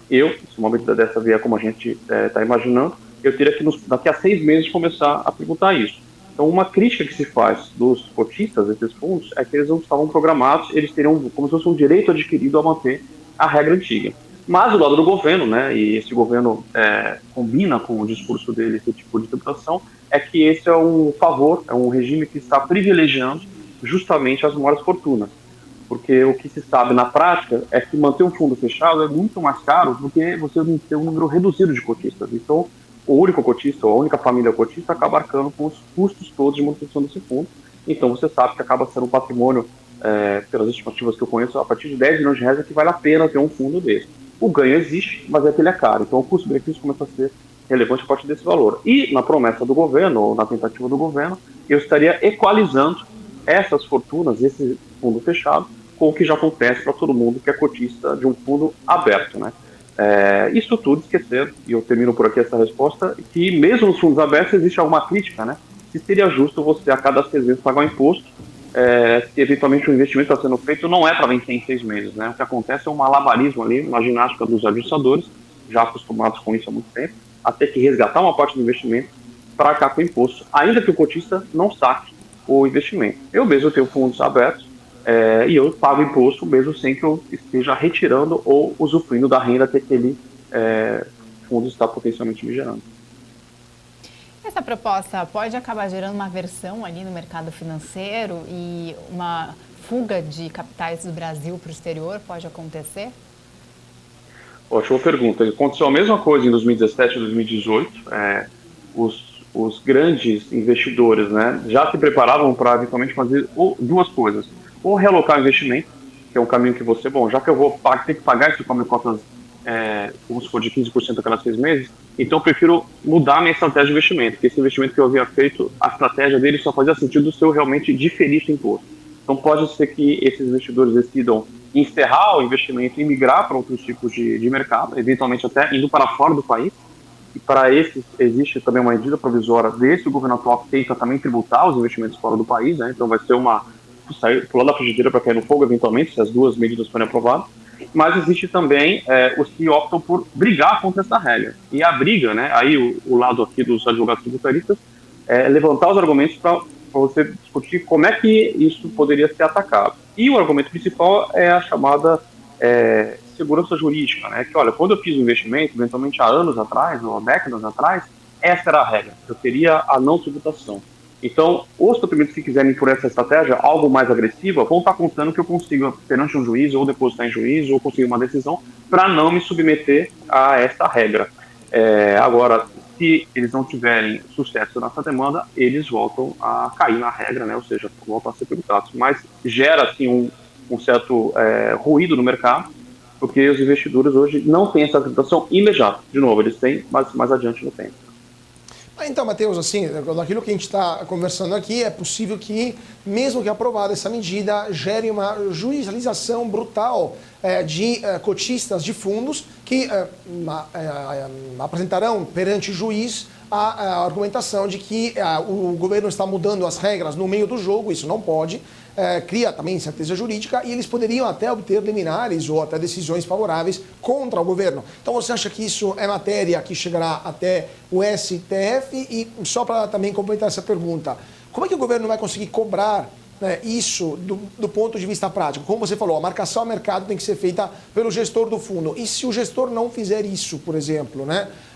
se uma medida dessa vier como a gente está imaginando, eu teria que, daqui a 6 meses, começar a tributar isso. Então, uma crítica que se faz dos cotistas desses fundos é que eles não estavam programados, eles teriam como se fosse um direito adquirido a manter a regra antiga. Mas do lado do governo, né, e esse governo combina com o discurso dele esse tipo de tributação, é que esse é um favor, é um regime que está privilegiando justamente as maiores fortunas. Porque o que se sabe na prática é que manter um fundo fechado é muito mais caro do que você ter um número reduzido de cotistas. Então, o único cotista, ou a única família cotista, acaba arcando com os custos todos de manutenção desse fundo. Então, você sabe que acaba sendo um patrimônio, pelas estimativas que eu conheço, a partir de 10 milhões de reais é que vale a pena ter um fundo desse. O ganho existe, mas é que ele é caro. Então, o custo-benefício começa a ser relevante a partir desse valor. E, na promessa do governo, ou na tentativa do governo, eu estaria equalizando essas fortunas, esse fundo fechado, com o que já acontece para todo mundo que é cotista de um fundo aberto, né? Isso tudo esquecendo, e eu termino por aqui essa resposta, que mesmo nos fundos abertos existe alguma crítica, né? Se seria justo você a cada 6 meses pagar um imposto, se eventualmente o investimento está sendo feito, não é para vencer em 6 meses, né? O que acontece é um malabarismo ali, uma ginástica dos ajustadores, já acostumados com isso há muito tempo, a ter que resgatar uma parte do investimento para arcar com o imposto, ainda que o cotista não saque o investimento. Eu mesmo tenho fundos abertos e eu pago imposto mesmo sem que eu esteja retirando ou usufruindo da renda que aquele fundo está potencialmente me gerando. Essa proposta pode acabar gerando uma aversão ali no mercado financeiro e uma fuga de capitais do Brasil para o exterior pode acontecer? Ótima pergunta. Aconteceu a mesma coisa em 2017 e 2018. Os grandes investidores, né, já se preparavam para eventualmente fazer duas coisas. Ou realocar o investimento, que é um caminho que você, já que eu vou ter que pagar isso com cotas, vamos supor, de 15% a cada 6 meses, então eu prefiro mudar a minha estratégia de investimento, porque esse investimento que eu havia feito, a estratégia dele só fazia sentido se eu realmente diferir esse imposto. Então pode ser que esses investidores decidam encerrar o investimento e migrar para outros tipos de mercado, eventualmente até indo para fora do país. E para esses existe também uma medida provisória desse governo atual que tenta também tributar os investimentos fora do país, né? Então vai ser pular da frigideira para cair no fogo eventualmente, se as duas medidas forem aprovadas. Mas existe também os que optam por brigar contra essa regra. E a briga, né, aí o lado aqui dos advogados tributaristas, levantar os argumentos para você discutir como é que isso poderia ser atacado. E o argumento principal é a chamada segurança jurídica, né? Que, olha, quando eu fiz o investimento, eventualmente há anos atrás, ou há décadas atrás, essa era a regra. Eu teria a não tributação. Então, os contribuintes que quiserem por essa estratégia, algo mais agressiva, vão estar contando que eu consiga, perante um juiz, ou depositar em juiz, ou conseguir uma decisão, para não me submeter a essa regra. Agora, se eles não tiverem sucesso nessa demanda, eles voltam a cair na regra, né? Ou seja, voltam a ser tributados. Mas gera, assim, um certo ruído no mercado, porque os investidores hoje não têm essa tributação imediata. De novo, eles têm, mas mais adiante não têm. Então, Matheus, assim, daquilo que a gente está conversando aqui, é possível que, mesmo que aprovada essa medida, gere uma judicialização brutal de cotistas de fundos que apresentarão perante o juiz a argumentação de que o governo está mudando as regras no meio do jogo, isso não pode, cria também incerteza jurídica e eles poderiam até obter liminares ou até decisões favoráveis contra o governo. Então você acha que isso é matéria que chegará até o STF? E só para também completar essa pergunta, como é que o governo vai conseguir cobrar isso do ponto de vista prático? Como você falou, a marcação ao mercado tem que ser feita pelo gestor do fundo. E se o gestor não fizer isso, por exemplo,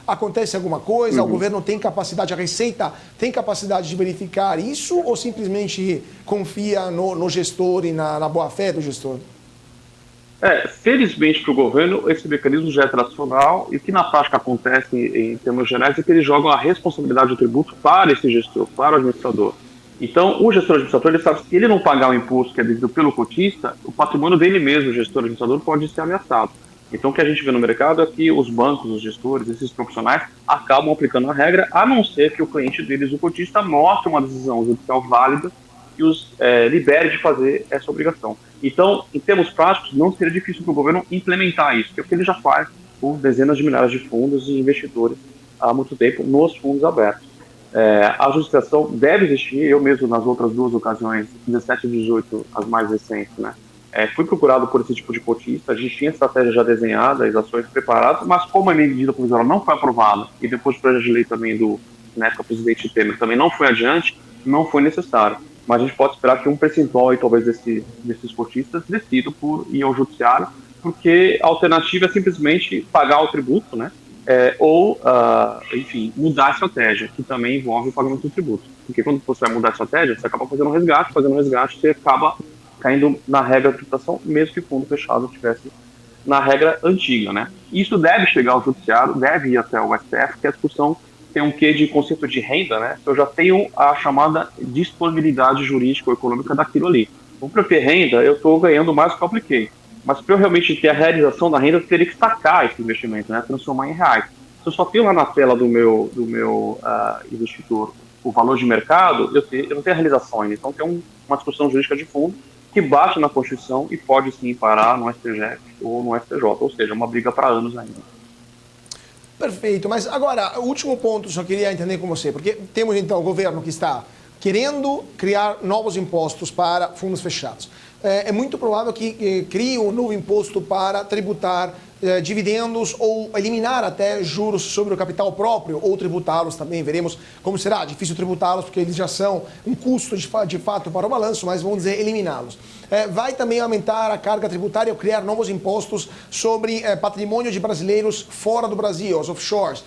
acontece alguma coisa? O governo tem capacidade, a Receita tem capacidade de verificar isso ou simplesmente confia no gestor e na boa-fé do gestor? Felizmente para o governo, esse mecanismo já é tradicional e o que na prática acontece em termos gerais é que eles jogam a responsabilidade do tributo para esse gestor, para o administrador. Então, o gestor administrador, ele sabe que se ele não pagar o imposto que é devido pelo cotista, o patrimônio dele mesmo, o gestor administrador, pode ser ameaçado. Então, o que a gente vê no mercado é que os bancos, os gestores, esses profissionais, acabam aplicando a regra, a não ser que o cliente deles, o cotista, mostre uma decisão judicial válida e os libere de fazer essa obrigação. Então, em termos práticos, não seria difícil para o governo implementar isso, que é o que ele já faz com dezenas de milhares de fundos e investidores há muito tempo nos fundos abertos. A justificação deve existir. Eu mesmo, nas outras duas ocasiões, 17 e 18, as mais recentes, né, fui procurado por esse tipo de cotista. A gente tinha estratégia já desenhada, as ações preparadas, mas como a medida provisória não foi aprovada e depois o projeto de lei também na época, presidente Temer também não foi adiante, não foi necessário. Mas a gente pode esperar que um percentual, talvez, desses cotistas decidam por ir ao judiciário, porque a alternativa é simplesmente pagar o tributo, né? Enfim, mudar a estratégia, que também envolve o pagamento do tributo. Porque quando você vai mudar a estratégia, você acaba fazendo um resgate, você acaba caindo na regra de tributação, mesmo que o fundo fechado estivesse na regra antiga, né? Isso deve chegar ao judiciário, deve ir até o STF, que a discussão tem um quê de conceito de renda, né? Eu já tenho a chamada disponibilidade jurídica ou econômica daquilo ali. Então, para eu ter renda, eu estou ganhando mais do que eu apliquei. Mas para eu realmente ter a realização da renda, eu teria que sacar esse investimento, né? Transformar em reais. Se eu só tenho lá na tela do meu investidor o valor de mercado, eu não tenho a realização ainda. Então, tem uma discussão jurídica de fundo que bate na Constituição e pode sim parar no STF ou no STJ. Ou seja, uma briga para anos ainda. Perfeito, mas agora, o último ponto, só queria entender com você, porque temos então o governo que está querendo criar novos impostos para fundos fechados. É muito provável que crie um novo imposto para tributar dividendos ou eliminar até juros sobre o capital próprio ou tributá-los também. Veremos como será. Difícil tributá-los porque eles já são um custo de fato para o balanço, mas vamos dizer eliminá-los. Vai também aumentar a carga tributária ou criar novos impostos sobre patrimônio de brasileiros fora do Brasil, os offshores.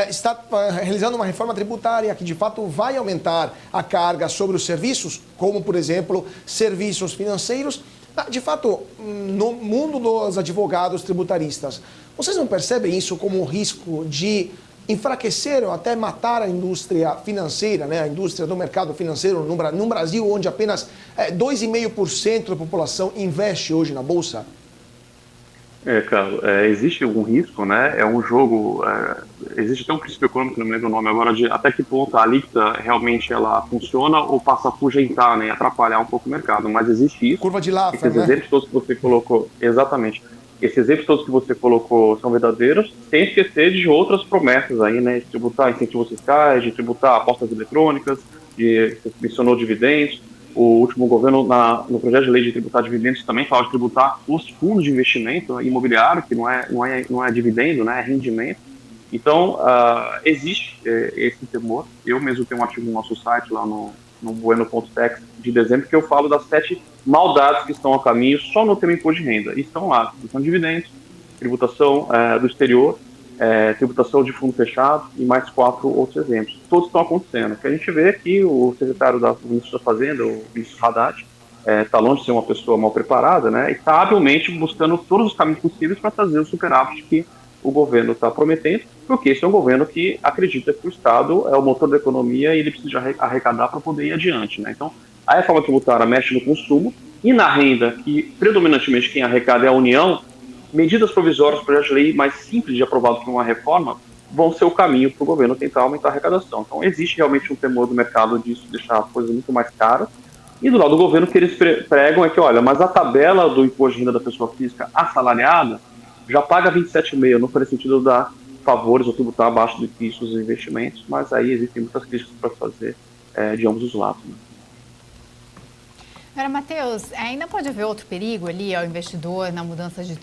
Está realizando uma reforma tributária que de fato vai aumentar a carga sobre os serviços, como por exemplo serviços financeiros. De fato, no mundo dos advogados tributaristas, vocês não percebem isso como um risco de enfraquecer ou até matar a indústria financeira, né? A indústria do mercado financeiro no Brasil, onde apenas 2,5% da população investe hoje na Bolsa? Carlos, existe algum risco, né? É um jogo, existe até um princípio econômico, não me lembro o nome agora, de até que ponto a alíquota realmente ela funciona ou passa a afugentar, né? Atrapalhar um pouco o mercado, mas existe isso. Curva de Laffer, esses exemplos todos que você colocou, exatamente, esses exemplos todos que você colocou são verdadeiros, sem esquecer de outras promessas aí, né? De tributar incentivos fiscais, de tributar apostas eletrônicas, você mencionou dividendos. O último governo, no projeto de lei de tributar dividendos, também fala de tributar os fundos de investimento imobiliário, que não é dividendo, né, é rendimento. Então, existe esse temor. Eu mesmo tenho um artigo no nosso site, lá no bueno.tech, de dezembro, que eu falo das 7 maldades que estão a caminho só no tema imposto de renda. E estão lá, tributação de dividendos, tributação do exterior, tributação de fundo fechado e mais 4 outros exemplos. Todos estão acontecendo. O que a gente vê é que o secretário do Ministro da Fazenda, o ministro Haddad, está longe de ser uma pessoa mal preparada, né, e está habilmente buscando todos os caminhos possíveis para trazer o superávit que o governo está prometendo, porque esse é um governo que acredita que o Estado é o motor da economia e ele precisa arrecadar para poder ir adiante, né? Então, a reforma tributária mexe no consumo e na renda, que predominantemente quem arrecada é a União. Medidas provisórias, projeto de lei mais simples de aprovado que uma reforma, vão ser o caminho para o governo tentar aumentar a arrecadação. Então, existe realmente um temor do mercado disso, deixar as coisas muito mais caras. E do lado do governo, o que eles pregam é que, olha, mas a tabela do imposto de renda da pessoa física assalariada já paga 27,5%, não faz sentido dar favores ou tributar abaixo do piso dos investimentos, mas aí existem muitas críticas para fazer de ambos os lados, né? Agora, Matheus, ainda pode haver outro perigo ali ao investidor na mudança de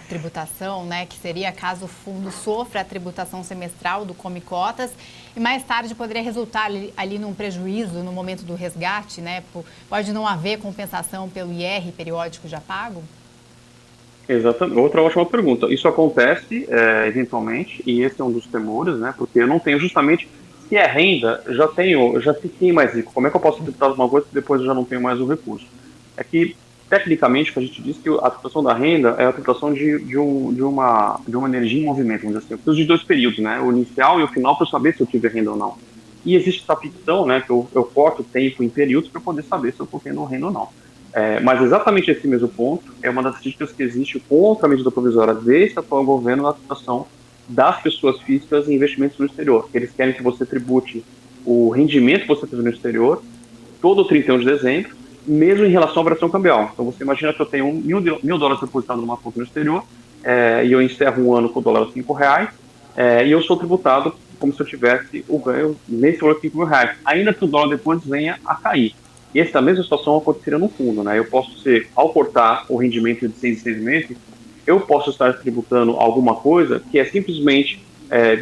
tributação, né? Que seria caso o fundo sofra a tributação semestral do Come Cotas e mais tarde poderia resultar ali num prejuízo no momento do resgate, né? Pode não haver compensação pelo IR periódico já pago? Exatamente. Outra ótima pergunta. Isso acontece eventualmente e esse é um dos temores, né? Porque eu não tenho justamente... Se é renda, já fiquei mais rico. Como é que eu posso tributar uma coisa se depois eu já não tenho mais o recurso? É que, tecnicamente, o que a gente diz que a tributação da renda é a tributação de uma energia em movimento, vamos dizer assim. Eu preciso de 2 períodos, né? O inicial e o final, para eu saber se eu tive renda ou não. E existe essa ficção, né? Que eu corto o tempo em períodos para poder saber se eu estou tendo renda ou não. Mas exatamente esse mesmo ponto é uma das críticas que existe contra a medida provisória desse atual governo na tributação das pessoas físicas em investimentos no exterior. Eles querem que você tribute o rendimento que você teve no exterior todo 31 de dezembro, mesmo em relação à operação cambial. Então você imagina que eu tenho $1.000 depositado numa conta no exterior e eu encerro um ano com o dólar a R$5 e eu sou tributado como se eu tivesse o ganho nesse valor de R$5.000, ainda que o dólar depois venha a cair. E essa mesma situação aconteceria no fundo, né? Eu posso ser, ao cortar o rendimento de 6 em 6 meses, eu posso estar tributando alguma coisa que é simplesmente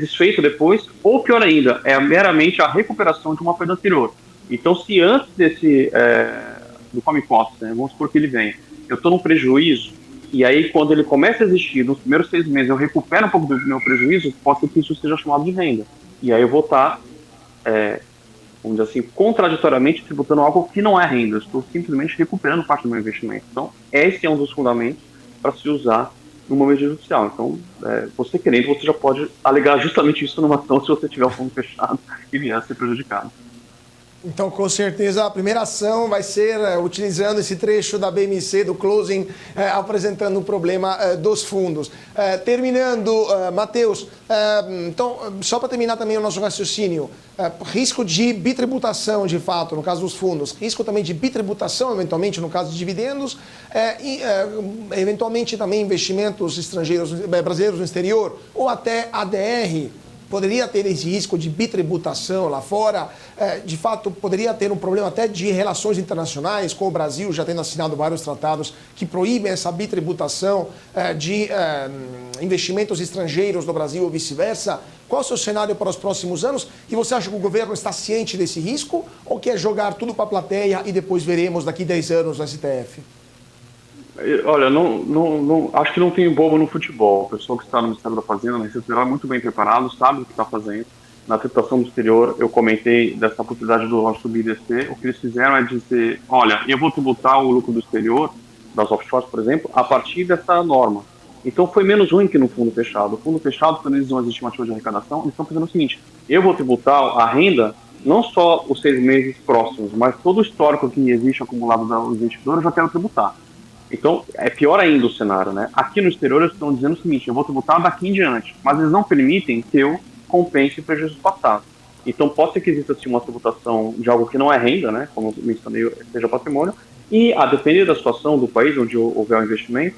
desfeito depois, ou pior ainda, é meramente a recuperação de uma perda anterior. Então, se antes do come cost, né, vamos supor que ele venha, eu estou num prejuízo, e aí quando ele começa a existir, nos primeiros 6 meses eu recupero um pouco do meu prejuízo, pode ser que isso seja chamado de renda. E aí eu vou estar, vamos dizer assim, contraditoriamente tributando algo que não é renda, eu estou simplesmente recuperando parte do meu investimento. Então, esse é um dos fundamentos para se usar numa medida judicial. Então, você querendo, você já pode alegar justamente isso numa ação se você tiver o fundo fechado e vier a ser prejudicado. Então, com certeza, a primeira ação vai ser utilizando esse trecho da BMC, do closing, apresentando o problema dos fundos. Terminando, Matheus, então, só para terminar também o nosso raciocínio, risco de bitributação, de fato, no caso dos fundos, risco também de bitributação, eventualmente, no caso de dividendos, e eventualmente também investimentos estrangeiros, brasileiros no exterior, ou até ADR, poderia ter esse risco de bitributação lá fora, de fato poderia ter um problema até de relações internacionais, com o Brasil já tendo assinado vários tratados que proíbem essa bitributação de investimentos estrangeiros no Brasil ou vice-versa. Qual é o seu cenário para os próximos anos? E você acha que o governo está ciente desse risco ou quer jogar tudo para a plateia e depois veremos daqui 10 anos no STF? Olha, acho que não tem bobo no futebol. O pessoal que está no Ministério da Fazenda, na Receita Federal, é muito bem preparado, sabe o que está fazendo. Na tributação do exterior, eu comentei dessa possibilidade do dólar subir e descer. O que eles fizeram é dizer, olha, eu vou tributar o lucro do exterior, das offshores, por exemplo, a partir dessa norma. Então foi menos ruim que no fundo fechado. O fundo fechado, quando eles usam as estimativas de arrecadação, eles estão fazendo o seguinte, eu vou tributar a renda, não só os 6 meses próximos, mas todo o histórico que existe acumulado do investidor, eu já quero tributar. Então, é pior ainda o cenário, né? Aqui no exterior eles estão dizendo o seguinte, eu vou tributar daqui em diante, mas eles não permitem que eu compense prejuízos passados. Então, pode ser que exista assim, uma tributação de algo que não é renda, né? Como eu mencionei, seja patrimônio, e a depender da situação do país onde houver o investimento,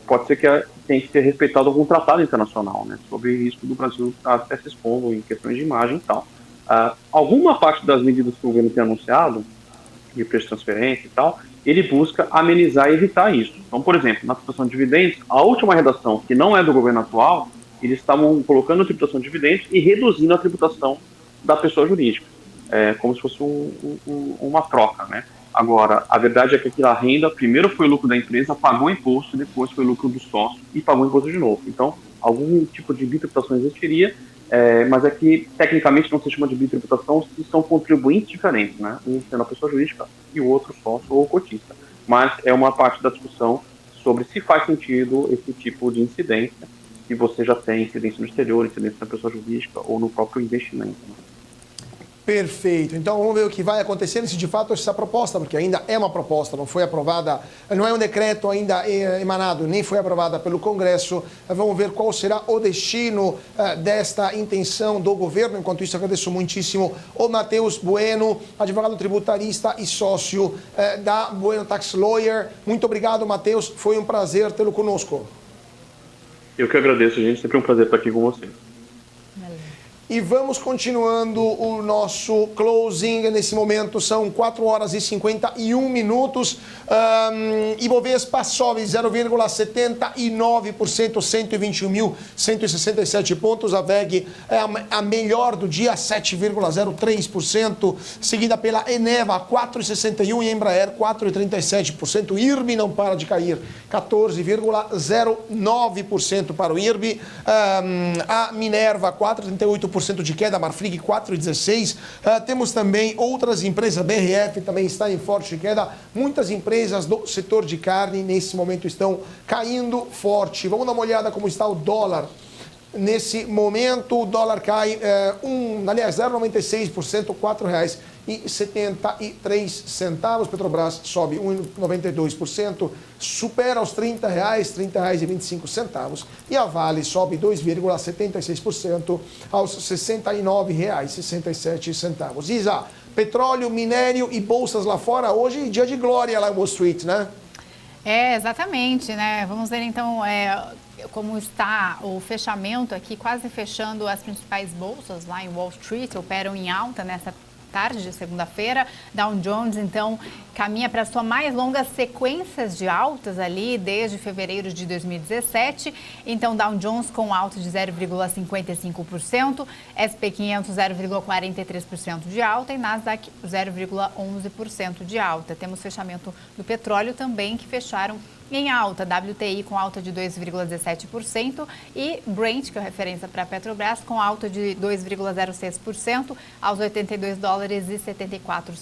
pode ser que tenha que ser respeitado algum tratado internacional, né? Sobre o risco do Brasil estar até se expondo em questões de imagem e tal. Alguma parte das medidas que o governo tem anunciado, de preço de transferência e tal, ele busca amenizar e evitar isso. Então, por exemplo, na tributação de dividendos, a última redação, que não é do governo atual, eles estavam colocando a tributação de dividendos e reduzindo a tributação da pessoa jurídica, como se fosse uma troca, né? Agora, a verdade é que aquela renda, primeiro foi o lucro da empresa, pagou imposto, e depois foi o lucro do sócio e pagou imposto de novo. Então, algum tipo de bitributação existiria, mas é que tecnicamente não se chama de bitributação se são contribuintes diferentes, né? Um sendo a pessoa jurídica e o outro sócio ou cotista. Mas é uma parte da discussão sobre se faz sentido esse tipo de incidência, se você já tem incidência no exterior, incidência na pessoa jurídica ou no próprio investimento, né? Perfeito. Então vamos ver o que vai acontecer se de fato essa proposta, porque ainda é uma proposta, não foi aprovada, não é um decreto ainda emanado, nem foi aprovada pelo Congresso. Vamos ver qual será o destino desta intenção do governo. Enquanto isso, agradeço muitíssimo o Matheus Bueno, advogado tributarista e sócio da Bueno Tax Lawyer. Muito obrigado, Matheus. Foi um prazer tê-lo conosco. Eu que agradeço, gente. Sempre um prazer estar aqui com vocês. E vamos continuando o nosso closing. Nesse momento são 4 horas e 51 minutos. Ibovespa sobe 0,79%, 121.167 pontos. A VEG é a melhor do dia, 7,03%. Seguida pela Eneva, 4,61%. E Embraer, 4,37%. O IRB não para de cair, 14,09% para o IRB. A Minerva, 4,38% de queda, Marfrig 4,16%. Temos também outras empresas, BRF também está em forte queda. Muitas empresas do setor de carne nesse momento estão caindo forte. Vamos dar uma olhada como está o dólar. Nesse momento o dólar cai 0,96%, R$ 1,73. Petrobras sobe 1,92%, supera os R$ 30, R$ 30,25. E a Vale sobe 2,76% aos R$ 69,67. Isa, petróleo, minério e bolsas lá fora, hoje dia de glória lá em Wall Street, né? Exatamente, né? Vamos ver então como está o fechamento aqui, quase fechando as principais bolsas lá em Wall Street, operam em alta nessa tarde de segunda-feira. Dow Jones, então, caminha para a sua mais longa sequência de altas ali desde fevereiro de 2017. Então, Dow Jones com alta de 0,55%, S&P 500 0,43% de alta e Nasdaq 0,11% de alta. Temos fechamento do petróleo também, que fecharam em alta, WTI com alta de 2,17% e Brent, que é referência para a Petrobras, com alta de 2,06% aos $82,74.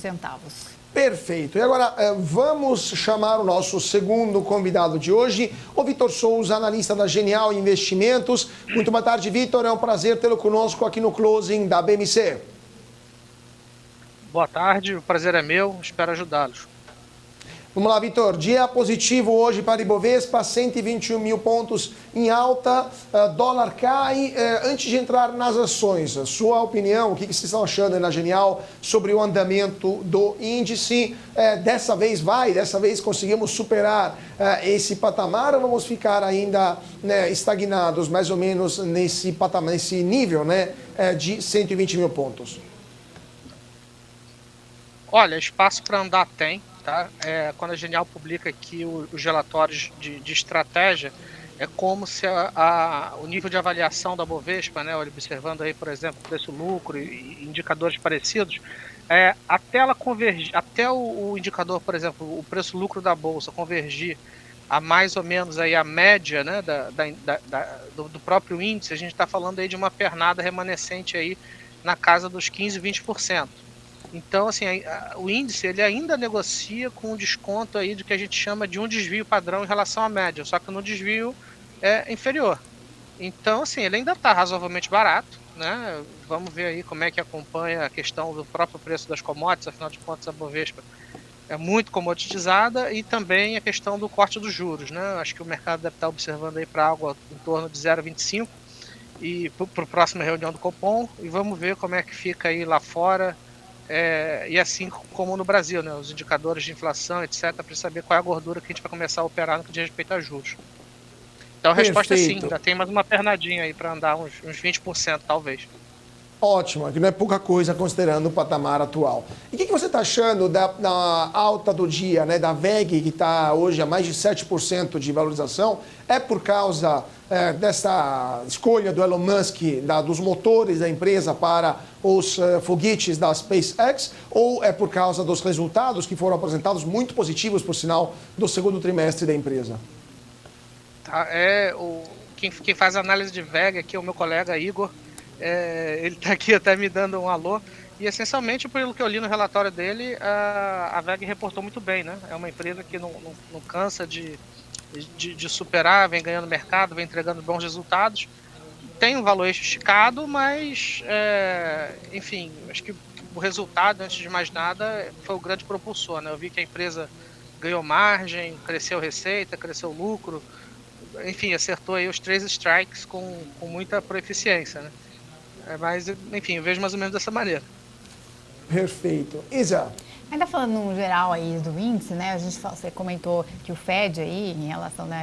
Perfeito. E agora vamos chamar o nosso segundo convidado de hoje, o Vitor Souza, analista da Genial Investimentos. Muito boa tarde, Vitor. É um prazer tê-lo conosco aqui no Closing da BMC. Boa tarde, o prazer é meu, espero ajudá-los. Vamos lá, Vitor. Dia positivo hoje para Ibovespa, 121 mil pontos em alta, dólar cai. Antes de entrar nas ações, a sua opinião, o que vocês estão achando aí na Genial sobre o andamento do índice? Dessa vez conseguimos superar esse patamar ou vamos ficar ainda, né, estagnados mais ou menos nesse patamar, nesse nível, né, de 120 mil pontos? Olha, espaço para andar tem. Tá? Quando a Genial publica aqui os relatórios de estratégia, é como se o nível de avaliação da Bovespa, né, observando aí, por exemplo, preço-lucro e indicadores parecidos, até ela convergir, até o indicador, por exemplo, o preço-lucro da Bolsa convergir a mais ou menos aí a média, né, do próprio índice, a gente está falando aí de uma pernada remanescente aí na casa dos 15%, 20%. Então, assim, o índice ele ainda negocia com um desconto aí do que a gente chama de um desvio padrão em relação à média, só que no desvio é inferior. Então, assim, ele ainda está razoavelmente barato, né? Vamos ver aí como é que acompanha a questão do próprio preço das commodities, afinal de contas a Bovespa é muito comoditizada, e também a questão do corte dos juros, né? Acho que o mercado deve estar observando aí para algo em torno de 0,25 e para a próxima reunião do Copom, e vamos ver como é que fica aí lá fora. E assim como no Brasil, né, os indicadores de inflação, etc., para saber qual é a gordura que a gente vai começar a operar no que diz respeito a juros. Então a resposta é sim, ainda tem mais uma pernadinha aí para andar uns 20%, talvez. Ótimo, que não é pouca coisa considerando o patamar atual. E o que você está achando da alta do dia, né, da VEG, que está hoje a mais de 7% de valorização? É por causa dessa escolha do Elon Musk, dos motores da empresa para os foguetes da SpaceX, ou é por causa dos resultados que foram apresentados, muito positivos, por sinal, do segundo trimestre da empresa? Tá, quem faz a análise de VEG aqui é o meu colega Igor. Ele está aqui até me dando um alô, e essencialmente pelo que eu li no relatório dele, a VEG reportou muito bem, né? É uma empresa que não cansa de superar, vem ganhando mercado, vem entregando bons resultados, tem um valuation esticado, mas enfim, acho que o resultado, antes de mais nada, foi o grande propulsor, né? Eu vi que a empresa ganhou margem, cresceu receita, cresceu lucro, enfim, acertou aí os 3 strikes com muita proeficiência, né? Mas, enfim, eu vejo mais ou menos dessa maneira. Perfeito. Isa? Ainda falando no geral aí do índice, né? Você comentou que o Fed aí, em relação a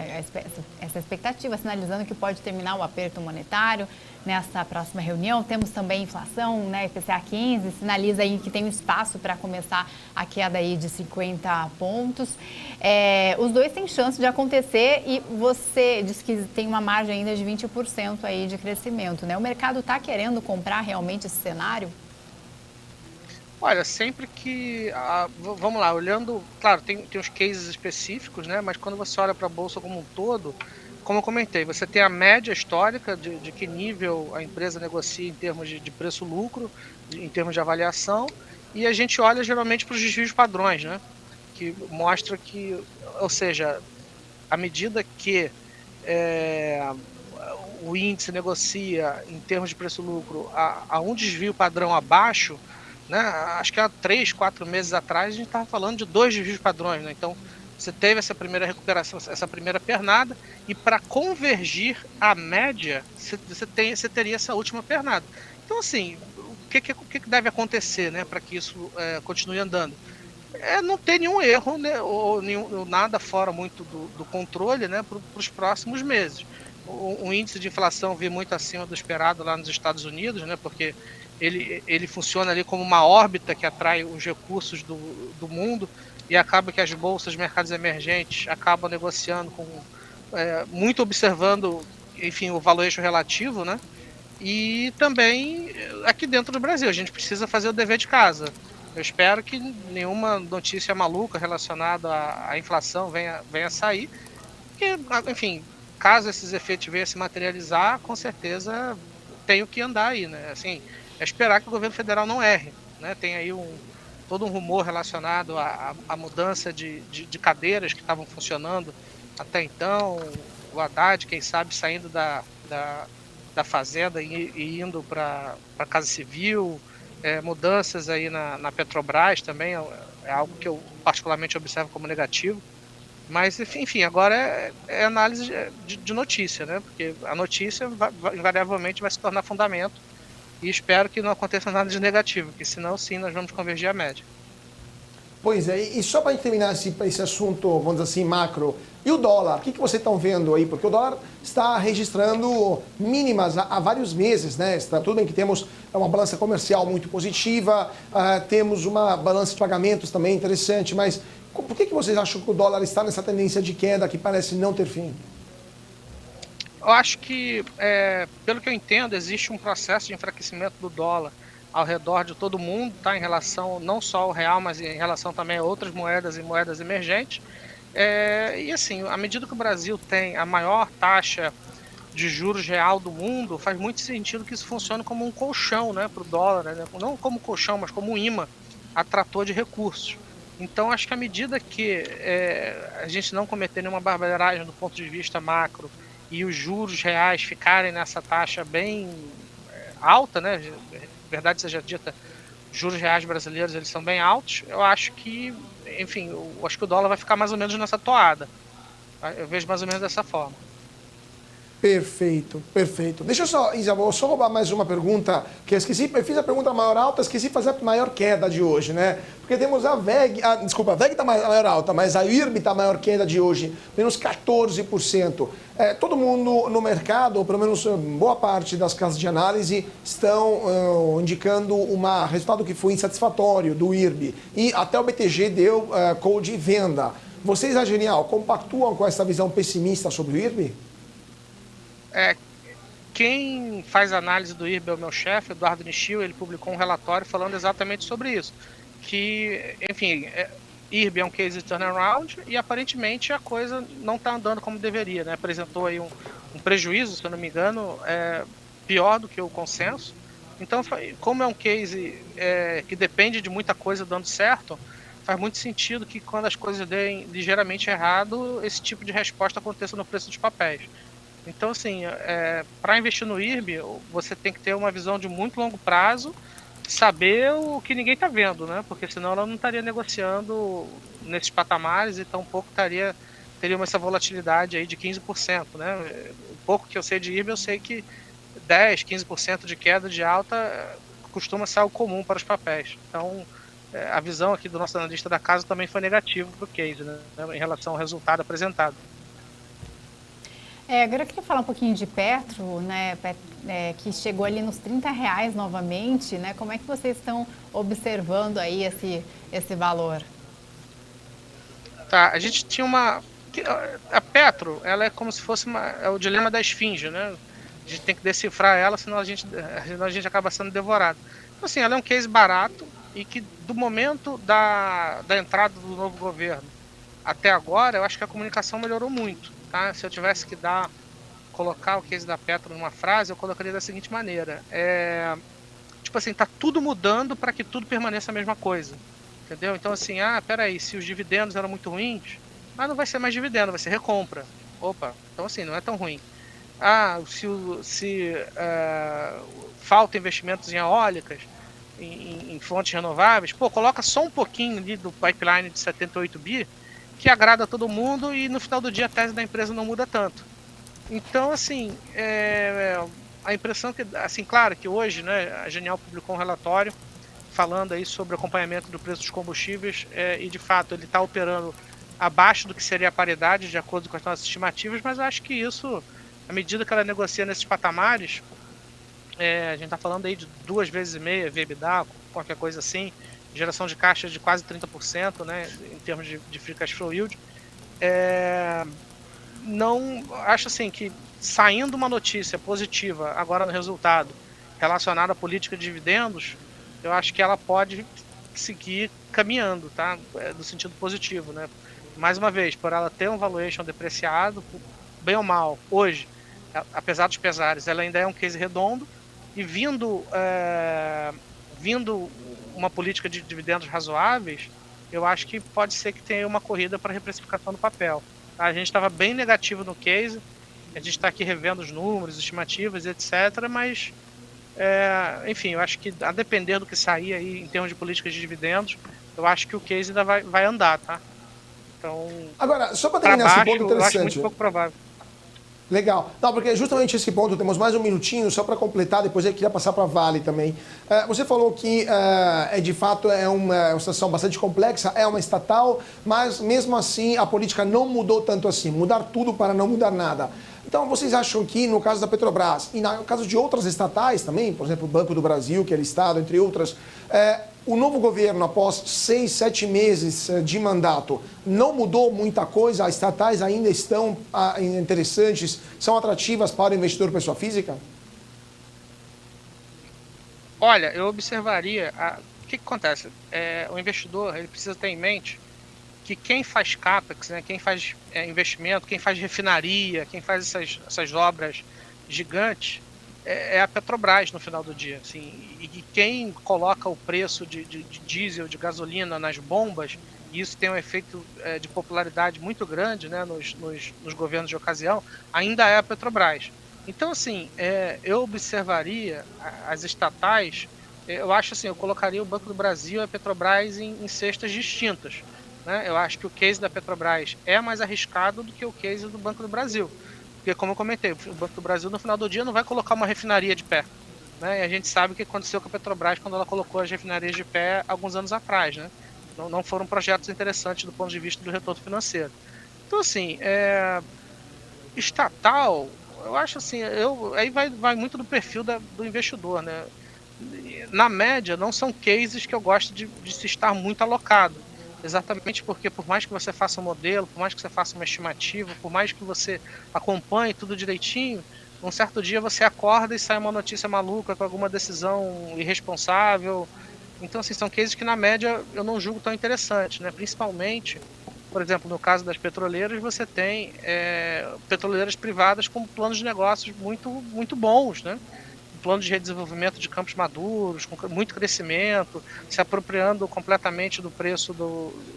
essa expectativa, sinalizando que pode terminar o aperto monetário nessa próxima reunião. Temos também inflação, né? IPCA 15, sinaliza aí que tem um espaço para começar a queda aí de 50 pontos. Os dois têm chance de acontecer e você disse que tem uma margem ainda de 20% aí de crescimento, né? O mercado está querendo comprar realmente esse cenário? Olha, sempre que... vamos lá, olhando... Claro, tem os cases específicos, né? Mas quando você olha para a Bolsa como um todo, como eu comentei, você tem a média histórica de que nível a empresa negocia em termos de preço-lucro, em termos de avaliação, e a gente olha geralmente para os desvios padrões, né? Que mostra que... Ou seja, à medida que o índice negocia em termos de preço-lucro a um desvio padrão abaixo, né? Acho que há 3, 4 meses atrás a gente estava falando de 2 desvios padrões, né? Então você teve essa primeira recuperação, essa primeira pernada, e para convergir a média, você teria essa última pernada. Então, assim, o que deve acontecer, né, para que isso continue andando? Não ter nenhum erro, né, ou nada fora muito do controle, né, para os próximos meses. O índice de inflação veio muito acima do esperado lá nos Estados Unidos, né, porque ele funciona ali como uma órbita que atrai os recursos do mundo, e acaba que as bolsas, mercados emergentes, acabam negociando muito observando, enfim, o valuation relativo, né? E também aqui dentro do Brasil, a gente precisa fazer o dever de casa. Eu espero que nenhuma notícia maluca relacionada à inflação venha sair, porque, enfim, caso esses efeitos venham a se materializar, com certeza tem o que andar aí, né? Assim, é esperar que o governo federal não erre, né? Tem aí todo um rumor relacionado à mudança de cadeiras que estavam funcionando até então, o Haddad, quem sabe, saindo da Fazenda e indo para a Casa Civil, mudanças aí na Petrobras também, é algo que eu particularmente observo como negativo. Mas, enfim, agora é análise de notícia, né? Porque a notícia invariavelmente vai se tornar fundamento. E espero que não aconteça nada de negativo, porque senão sim nós vamos convergir a média. Pois é, e só para terminar esse assunto, vamos dizer assim, macro, e o dólar? O que vocês estão vendo aí? Porque o dólar está registrando mínimas há vários meses, né? Tudo bem que temos uma balança comercial muito positiva, temos uma balança de pagamentos também interessante, mas por que vocês acham que o dólar está nessa tendência de queda que parece não ter fim? Eu acho que, pelo que eu entendo, existe um processo de enfraquecimento do dólar ao redor de todo mundo, tá? Em relação não só ao real, mas em relação também a outras moedas e moedas emergentes. E assim, à medida que o Brasil tem a maior taxa de juros real do mundo, faz muito sentido que isso funcione como um colchão, né, para o dólar, né? Não como colchão, mas como um imã atrator de recursos. Então, acho que à medida que a gente não cometer nenhuma barbeiragem do ponto de vista macro, e os juros reais ficarem nessa taxa bem alta, né? Verdade seja dita, os juros reais brasileiros eles são bem altos. Eu acho que, enfim, eu acho que o dólar vai ficar mais ou menos nessa toada. Eu vejo mais ou menos dessa forma. Perfeito, perfeito. Deixa eu só, Isa, vou só roubar mais uma pergunta, que eu esqueci, eu fiz a pergunta maior alta, esqueci de fazer a maior queda de hoje, né? Porque temos a VEG, desculpa, a VEG está maior alta, mas a IRB está a maior queda de hoje, menos 14%. Todo mundo no mercado, ou pelo menos boa parte das casas de análise, estão indicando um resultado que foi insatisfatório do IRB. E até o BTG deu call de venda. Vocês, a Genial, compactuam com essa visão pessimista sobre o IRB? Quem faz análise do IRB é o meu chefe, Eduardo Nishio. Ele publicou um relatório falando exatamente sobre isso. Que, enfim, IRB é um case de turnaround e aparentemente a coisa não está andando como deveria, né? Apresentou aí um prejuízo, se eu não me engano, pior do que o consenso. Então, como é um case que depende de muita coisa dando certo, faz muito sentido que quando as coisas deem ligeiramente errado, esse tipo de resposta aconteça no preço dos papéis. Então, assim, para investir no IRB, você tem que ter uma visão de muito longo prazo, saber o que ninguém está vendo, né? Porque senão ela não estaria negociando nesses patamares e tampouco teria essa volatilidade aí de 15%, né? O pouco que eu sei de IRB, eu sei que 10%, 15% de queda de alta costuma ser algo comum para os papéis. Então, a visão aqui do nosso analista da casa também foi negativa para o case, né? Em relação ao resultado apresentado. Agora eu queria falar um pouquinho de Petro, né, que chegou ali nos R$30 novamente, né? Como é que vocês estão observando aí esse valor? Tá, a gente tinha a Petro, ela é como se fosse o dilema da esfinge, né? A gente tem que decifrar ela, senão a gente acaba sendo devorado. Então, assim, ela é um case barato e que do momento da entrada do novo governo até agora, eu acho que a comunicação melhorou muito. Tá? Se eu tivesse que colocar o case da Petro numa frase, eu colocaria da seguinte maneira. Tipo assim, tá tudo mudando para que tudo permaneça a mesma coisa. Entendeu? Então assim, peraí, se os dividendos eram muito ruins, não vai ser mais dividendo, vai ser recompra. Opa, então assim, não é tão ruim. Se falta investimentos em eólicas, em fontes renováveis, coloca só um pouquinho ali do pipeline de 78 bi, que agrada todo mundo e no final do dia a tese da empresa não muda tanto. Então, assim, a impressão que, assim, claro que hoje, né, a Genial publicou um relatório falando aí sobre o acompanhamento do preço dos combustíveis e de fato ele está operando abaixo do que seria a paridade, de acordo com as nossas estimativas, mas eu acho que isso, à medida que ela negocia nesses patamares, a gente está falando aí de 2,5 vezes EBITDA, qualquer coisa assim, geração de caixa de quase 30%, né, em termos de free cash flow yield. Não acho assim que saindo uma notícia positiva agora no resultado relacionada à política de dividendos, eu acho que ela pode seguir caminhando, tá, no sentido positivo, né. Mais uma vez, por ela ter um valuation depreciado, bem ou mal, hoje, apesar dos pesares, ela ainda é um case redondo, e vindo uma política de dividendos razoáveis, eu acho que pode ser que tenha uma corrida para reprecificação do papel. Tá? A gente estava bem negativo no case, a gente está aqui revendo os números, estimativas, etc., mas, enfim, eu acho que a depender do que sair aí em termos de políticas de dividendos, eu acho que o case ainda vai andar, tá? Então, agora, só para terminar esse ponto interessante. Eu acho muito pouco provável. Legal. Não, porque justamente esse ponto, temos mais um minutinho, só para completar, depois eu queria passar para a Vale também. Você falou que, de fato, é uma situação bastante complexa, é uma estatal, mas mesmo assim a política não mudou tanto assim, mudar tudo para não mudar nada. Então, vocês acham que, no caso da Petrobras, e no caso de outras estatais também, por exemplo, o Banco do Brasil, que é listado, entre outras, o novo governo, após 6, 7 meses de mandato, não mudou muita coisa? As estatais ainda estão interessantes, são atrativas para o investidor pessoa física? Olha, eu observaria... O que acontece? O investidor ele precisa ter em mente que quem faz CAPEX, né, quem faz investimento, quem faz refinaria, quem faz essas obras gigantes, é a Petrobras no final do dia. Assim, e quem coloca o preço de diesel, de gasolina nas bombas, e isso tem um efeito de popularidade muito grande, né, nos governos de ocasião, ainda é a Petrobras. Então, assim, eu observaria as estatais, eu acho assim, eu colocaria o Banco do Brasil e a Petrobras em cestas distintas. Né? Eu acho que o case da Petrobras é mais arriscado do que o case do Banco do Brasil. Porque, como eu comentei, o Banco do Brasil, no final do dia, não vai colocar uma refinaria de pé. Né? E a gente sabe o que aconteceu com a Petrobras quando ela colocou as refinarias de pé alguns anos atrás. Né? Não foram projetos interessantes do ponto de vista do retorno financeiro. Então, assim, estatal, eu acho assim, aí vai muito do perfil do investidor. Né? Na média, não são cases que eu gosto de se estar muito alocado. Exatamente porque, por mais que você faça um modelo, por mais que você faça uma estimativa, por mais que você acompanhe tudo direitinho, um certo dia você acorda e sai uma notícia maluca com alguma decisão irresponsável. Então, assim, são cases que, na média, eu não julgo tão interessantes, né? Principalmente, por exemplo, no caso das petroleiras, você tem petroleiras privadas com planos de negócios muito, muito bons, né? Plano de redesenvolvimento de campos maduros, com muito crescimento, se apropriando completamente do preço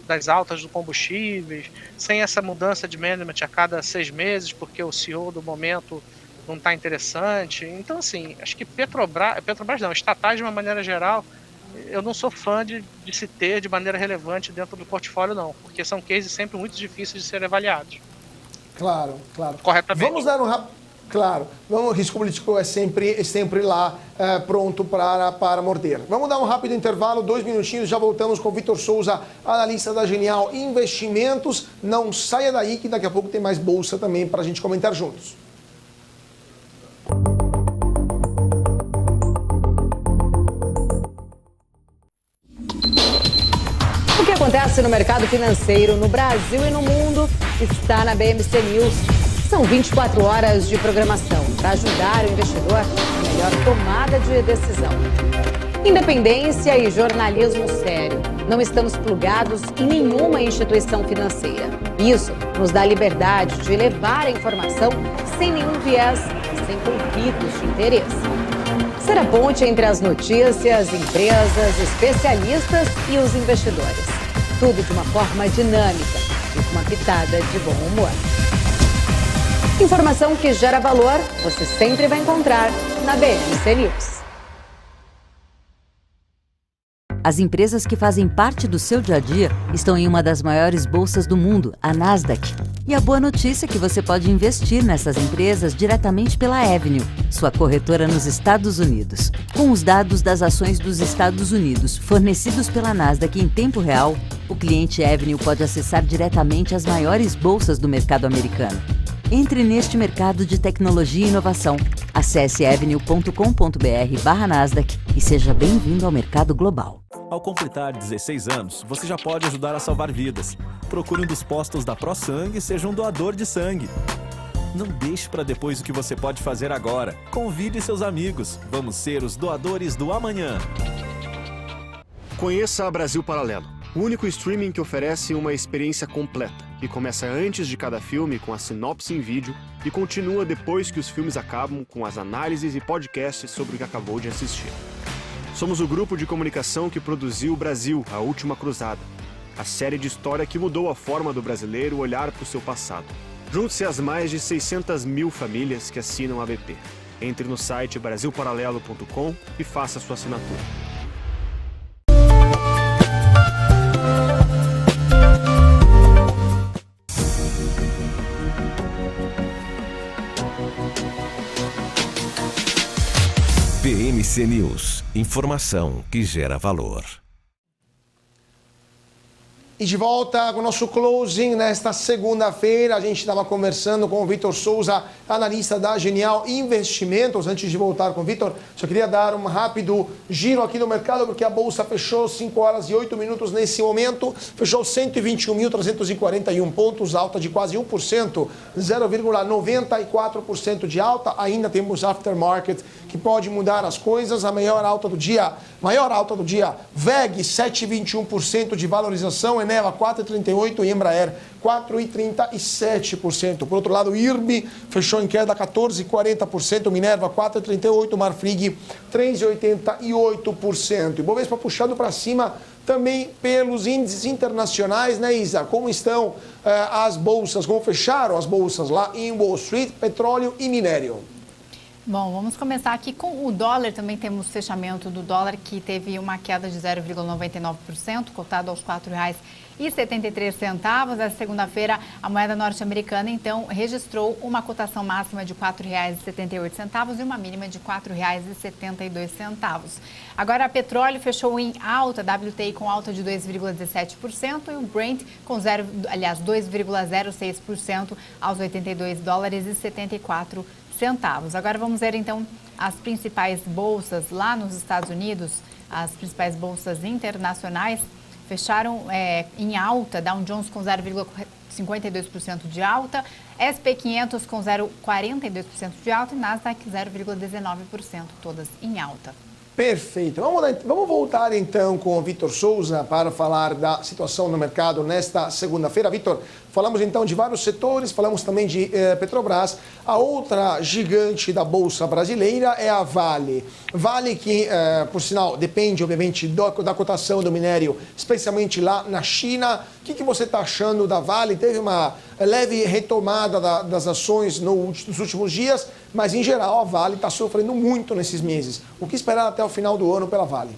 das altas dos combustíveis, sem essa mudança de management a cada 6 meses, porque o CEO do momento não está interessante. Então, assim, acho que Petrobras não, estatais de uma maneira geral, eu não sou fã de se ter de maneira relevante dentro do portfólio, não, porque são cases sempre muito difíceis de serem avaliados. Claro, claro. Corretamente. Vamos dar um rápido... Claro, o risco político é sempre lá pronto para morder. Vamos dar um rápido intervalo, 2 minutinhos, já voltamos com o Vitor Souza, analista da Genial Investimentos. Não saia daí que daqui a pouco tem mais bolsa também para a gente comentar juntos. O que acontece no mercado financeiro no Brasil e no mundo está na BMC News. São 24 horas de programação para ajudar o investidor na melhor tomada de decisão. Independência e jornalismo sério. Não estamos plugados em nenhuma instituição financeira. Isso nos dá liberdade de levar a informação sem nenhum viés, sem conflitos de interesse. Ser a ponte entre as notícias, empresas, especialistas e os investidores. Tudo de uma forma dinâmica e com uma pitada de bom humor. Informação que gera valor, você sempre vai encontrar na BMC News. As empresas que fazem parte do seu dia a dia estão em uma das maiores bolsas do mundo, a Nasdaq. E a boa notícia é que você pode investir nessas empresas diretamente pela Avenue, sua corretora nos Estados Unidos. Com os dados das ações dos Estados Unidos fornecidos pela Nasdaq em tempo real, o cliente Avenue pode acessar diretamente as maiores bolsas do mercado americano. Entre neste mercado de tecnologia e inovação. Acesse avenue.com.br/Nasdaq e seja bem-vindo ao mercado global. Ao completar 16 anos, você já pode ajudar a salvar vidas. Procure um dos postos da ProSangue e seja um doador de sangue. Não deixe para depois o que você pode fazer agora. Convide seus amigos. Vamos ser os doadores do amanhã. Conheça a Brasil Paralelo, o único streaming que oferece uma experiência completa e começa antes de cada filme com a sinopse em vídeo e continua depois que os filmes acabam com as análises e podcasts sobre o que acabou de assistir. Somos o grupo de comunicação que produziu o Brasil, A Última Cruzada, a série de história que mudou a forma do brasileiro olhar para o seu passado. Junte-se às mais de 600 mil famílias que assinam a BP. Entre no site brasilparalelo.com e faça sua assinatura. BMC News, informação que gera valor. E de volta com o nosso closing nesta segunda-feira. A gente estava conversando com o Vitor Souza, analista da Genial Investimentos. Antes de voltar com o Vitor, só queria dar um rápido giro aqui no mercado, porque a Bolsa fechou 5 horas e 8 minutos nesse momento. Fechou 121.341 pontos, alta de quase 1%, 0,94% de alta. Ainda temos aftermarket, que pode mudar as coisas. A maior alta do dia, VEG, 7,21% de valorização, Eneva 4,38% e Embraer 4,37%. Por outro lado, IRB fechou em queda 14,40%, Minerva 4,38%, Marfrig 3,88%. E Bovespa puxado para cima também pelos índices internacionais, né, Isa? Como estão as bolsas, como fecharam as bolsas lá em Wall Street, petróleo e minério? Bom, vamos começar aqui com o dólar. Também temos fechamento do dólar, que teve uma queda de 0,99%, cotado aos R$ 4,73. Essa segunda-feira, a moeda norte-americana, então, registrou uma cotação máxima de R$ 4,78 e uma mínima de R$ 4,72. Agora, a petróleo fechou em alta, WTI com alta de 2,17% e o Brent com 2,06% aos $82,74. Agora vamos ver então as principais bolsas lá nos Estados Unidos. As principais bolsas internacionais fecharam em alta. Dow Jones com 0,52% de alta, S&P 500 com 0,42% de alta e Nasdaq 0,19%, todas em alta. Perfeito. Vamos voltar então com o Vitor Souza para falar da situação no mercado nesta segunda-feira. Vitor, falamos então de vários setores, falamos também de Petrobras. A outra gigante da Bolsa brasileira é a Vale. Vale que, por sinal, depende obviamente da cotação do minério, especialmente lá na China. O que você está achando da Vale? Teve uma leve retomada das ações nos últimos dias, mas em geral a Vale está sofrendo muito nesses meses. O que esperar até o final do ano pela Vale?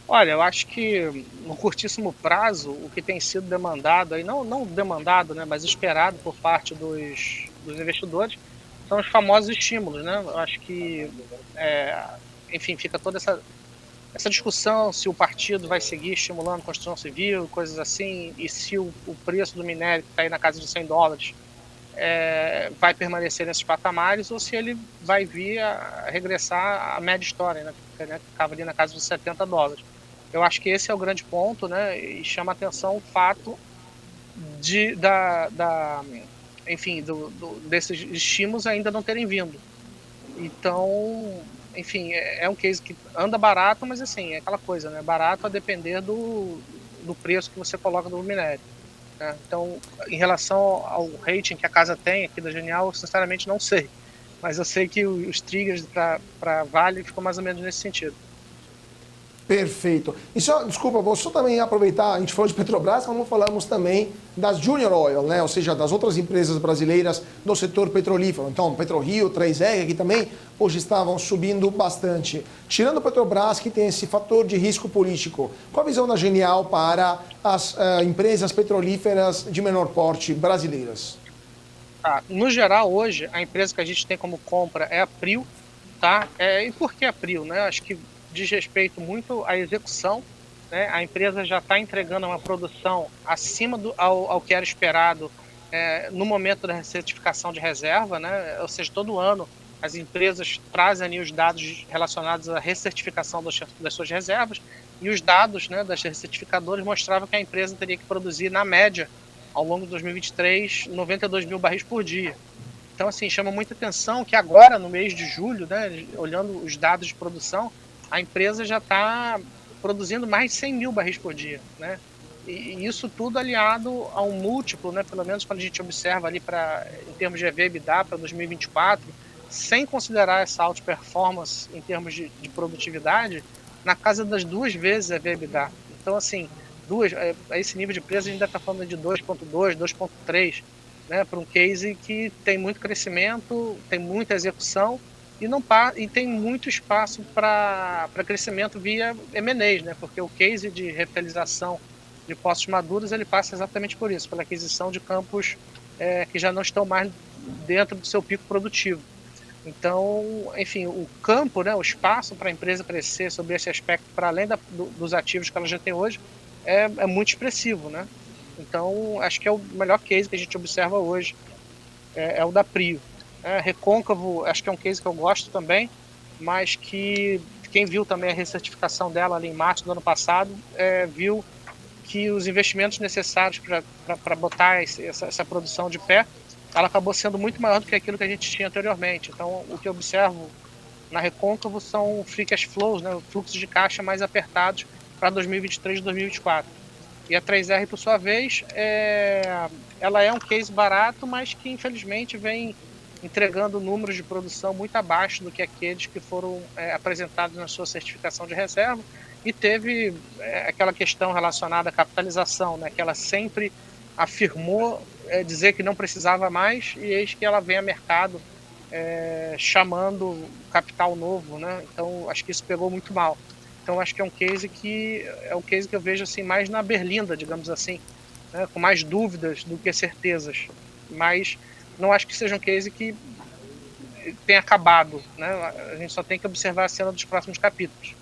Olha, eu acho que no curtíssimo prazo, o que tem sido demandado, aí não demandado, né, mas esperado por parte dos investidores, são os famosos estímulos, né? Eu acho que, enfim, fica toda essa discussão se o partido vai seguir estimulando a construção civil, coisas assim, e se o preço do minério, que está aí na casa de $100, vai permanecer nesses patamares, ou se ele vai vir a regressar à média história, né, que estava ali na casa de $70. Eu acho que esse é o grande ponto, né, e chama a atenção o fato desses estímulos ainda não terem vindo. Então, enfim, é um case que anda barato, mas assim, é aquela coisa, né, barato a depender do preço que você coloca no minério. Então, em relação ao rating que a casa tem aqui da Genial, eu sinceramente não sei. Mas eu sei que os triggers para Vale ficam mais ou menos nesse sentido. Perfeito. E só, desculpa, vou só também aproveitar, a gente falou de Petrobras, mas não falamos também das Junior Oil, né? Ou seja, das outras empresas brasileiras do setor petrolífero. Então, PetroRio, 3R, que também hoje estavam subindo bastante. Tirando a Petrobras, que tem esse fator de risco político, qual a visão da Genial para as empresas petrolíferas de menor porte brasileiras? No geral, hoje, a empresa que a gente tem como compra é a Prio, tá? E por que a Prio, né? Acho que diz respeito muito à execução, né? A empresa já está entregando uma produção acima ao que era esperado no momento da certificação de reserva, né? Ou seja, todo ano as empresas trazem ali os dados relacionados à recertificação das suas reservas, e os dados, né, das recertificadoras mostravam que a empresa teria que produzir, na média, ao longo de 2023, 92 mil barris por dia. Então, assim, chama muita atenção que agora, no mês de julho, né, olhando os dados de produção, a empresa já está produzindo mais de 100 mil barris por dia, né? E isso tudo aliado a um múltiplo, né? Pelo menos quando a gente observa ali em termos de EV/EBITDA para 2024, sem considerar essa alta performance em termos de produtividade, na casa das 2 vezes EV/EBITDA. Então, assim, a esse nível de preço a gente deve estar falando de 2,2, 2,3, né? Para um case que tem muito crescimento, tem muita execução, e tem muito espaço para crescimento via M&As, né? Porque o case de revitalização de postos maduros, ele passa exatamente por isso, pela aquisição de campos que já não estão mais dentro do seu pico produtivo. Então, enfim, o campo, né, o espaço para a empresa crescer sobre esse aspecto, para além dos ativos que ela já tem hoje, é muito expressivo, né? Então, acho que é o melhor case que a gente observa hoje, é o da Prio. Recôncavo, acho que é um case que eu gosto também, mas que quem viu também a recertificação dela ali em março do ano passado, viu que os investimentos necessários para botar essa produção de pé, ela acabou sendo muito maior do que aquilo que a gente tinha anteriormente. Então, o que eu observo na Recôncavo são free cash flows, né, fluxos de caixa mais apertados para 2023 e 2024. E a 3R, por sua vez, ela é um case barato, mas que infelizmente vem entregando números de produção muito abaixo do que aqueles que foram apresentados na sua certificação de reserva, e teve aquela questão relacionada à capitalização, né, que ela sempre afirmou dizer que não precisava mais, e eis que ela vem a mercado chamando capital novo, né? Então acho que isso pegou muito mal. Então acho que é um case que eu vejo assim mais na berlinda, digamos assim, né, com mais dúvidas do que certezas, mas não acho que seja um case que tenha acabado, né? A gente só tem que observar a cena dos próximos capítulos.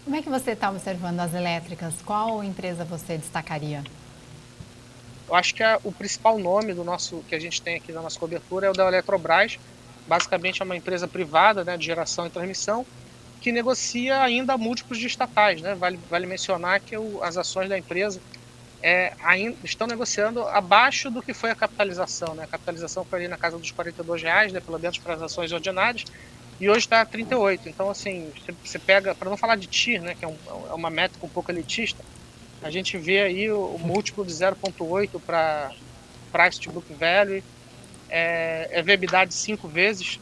Como é que você está observando as elétricas? Qual empresa você destacaria? Eu acho que o principal nome que a gente tem aqui na nossa cobertura é o da Eletrobras. Basicamente é uma empresa privada, né, de geração e transmissão, que negocia ainda múltiplos de estatais, né? Vale mencionar que as ações da empresa ainda estão negociando abaixo do que foi a capitalização, né? A capitalização foi ali na casa dos R$42, né, pelo menos para as ações ordinárias, e hoje está a 38. Então, assim, você pega, para não falar de TIR, né, que é uma métrica um pouco elitista, a gente vê aí o múltiplo de 0,8 para price to book value, EV/EBITDA de 5 vezes,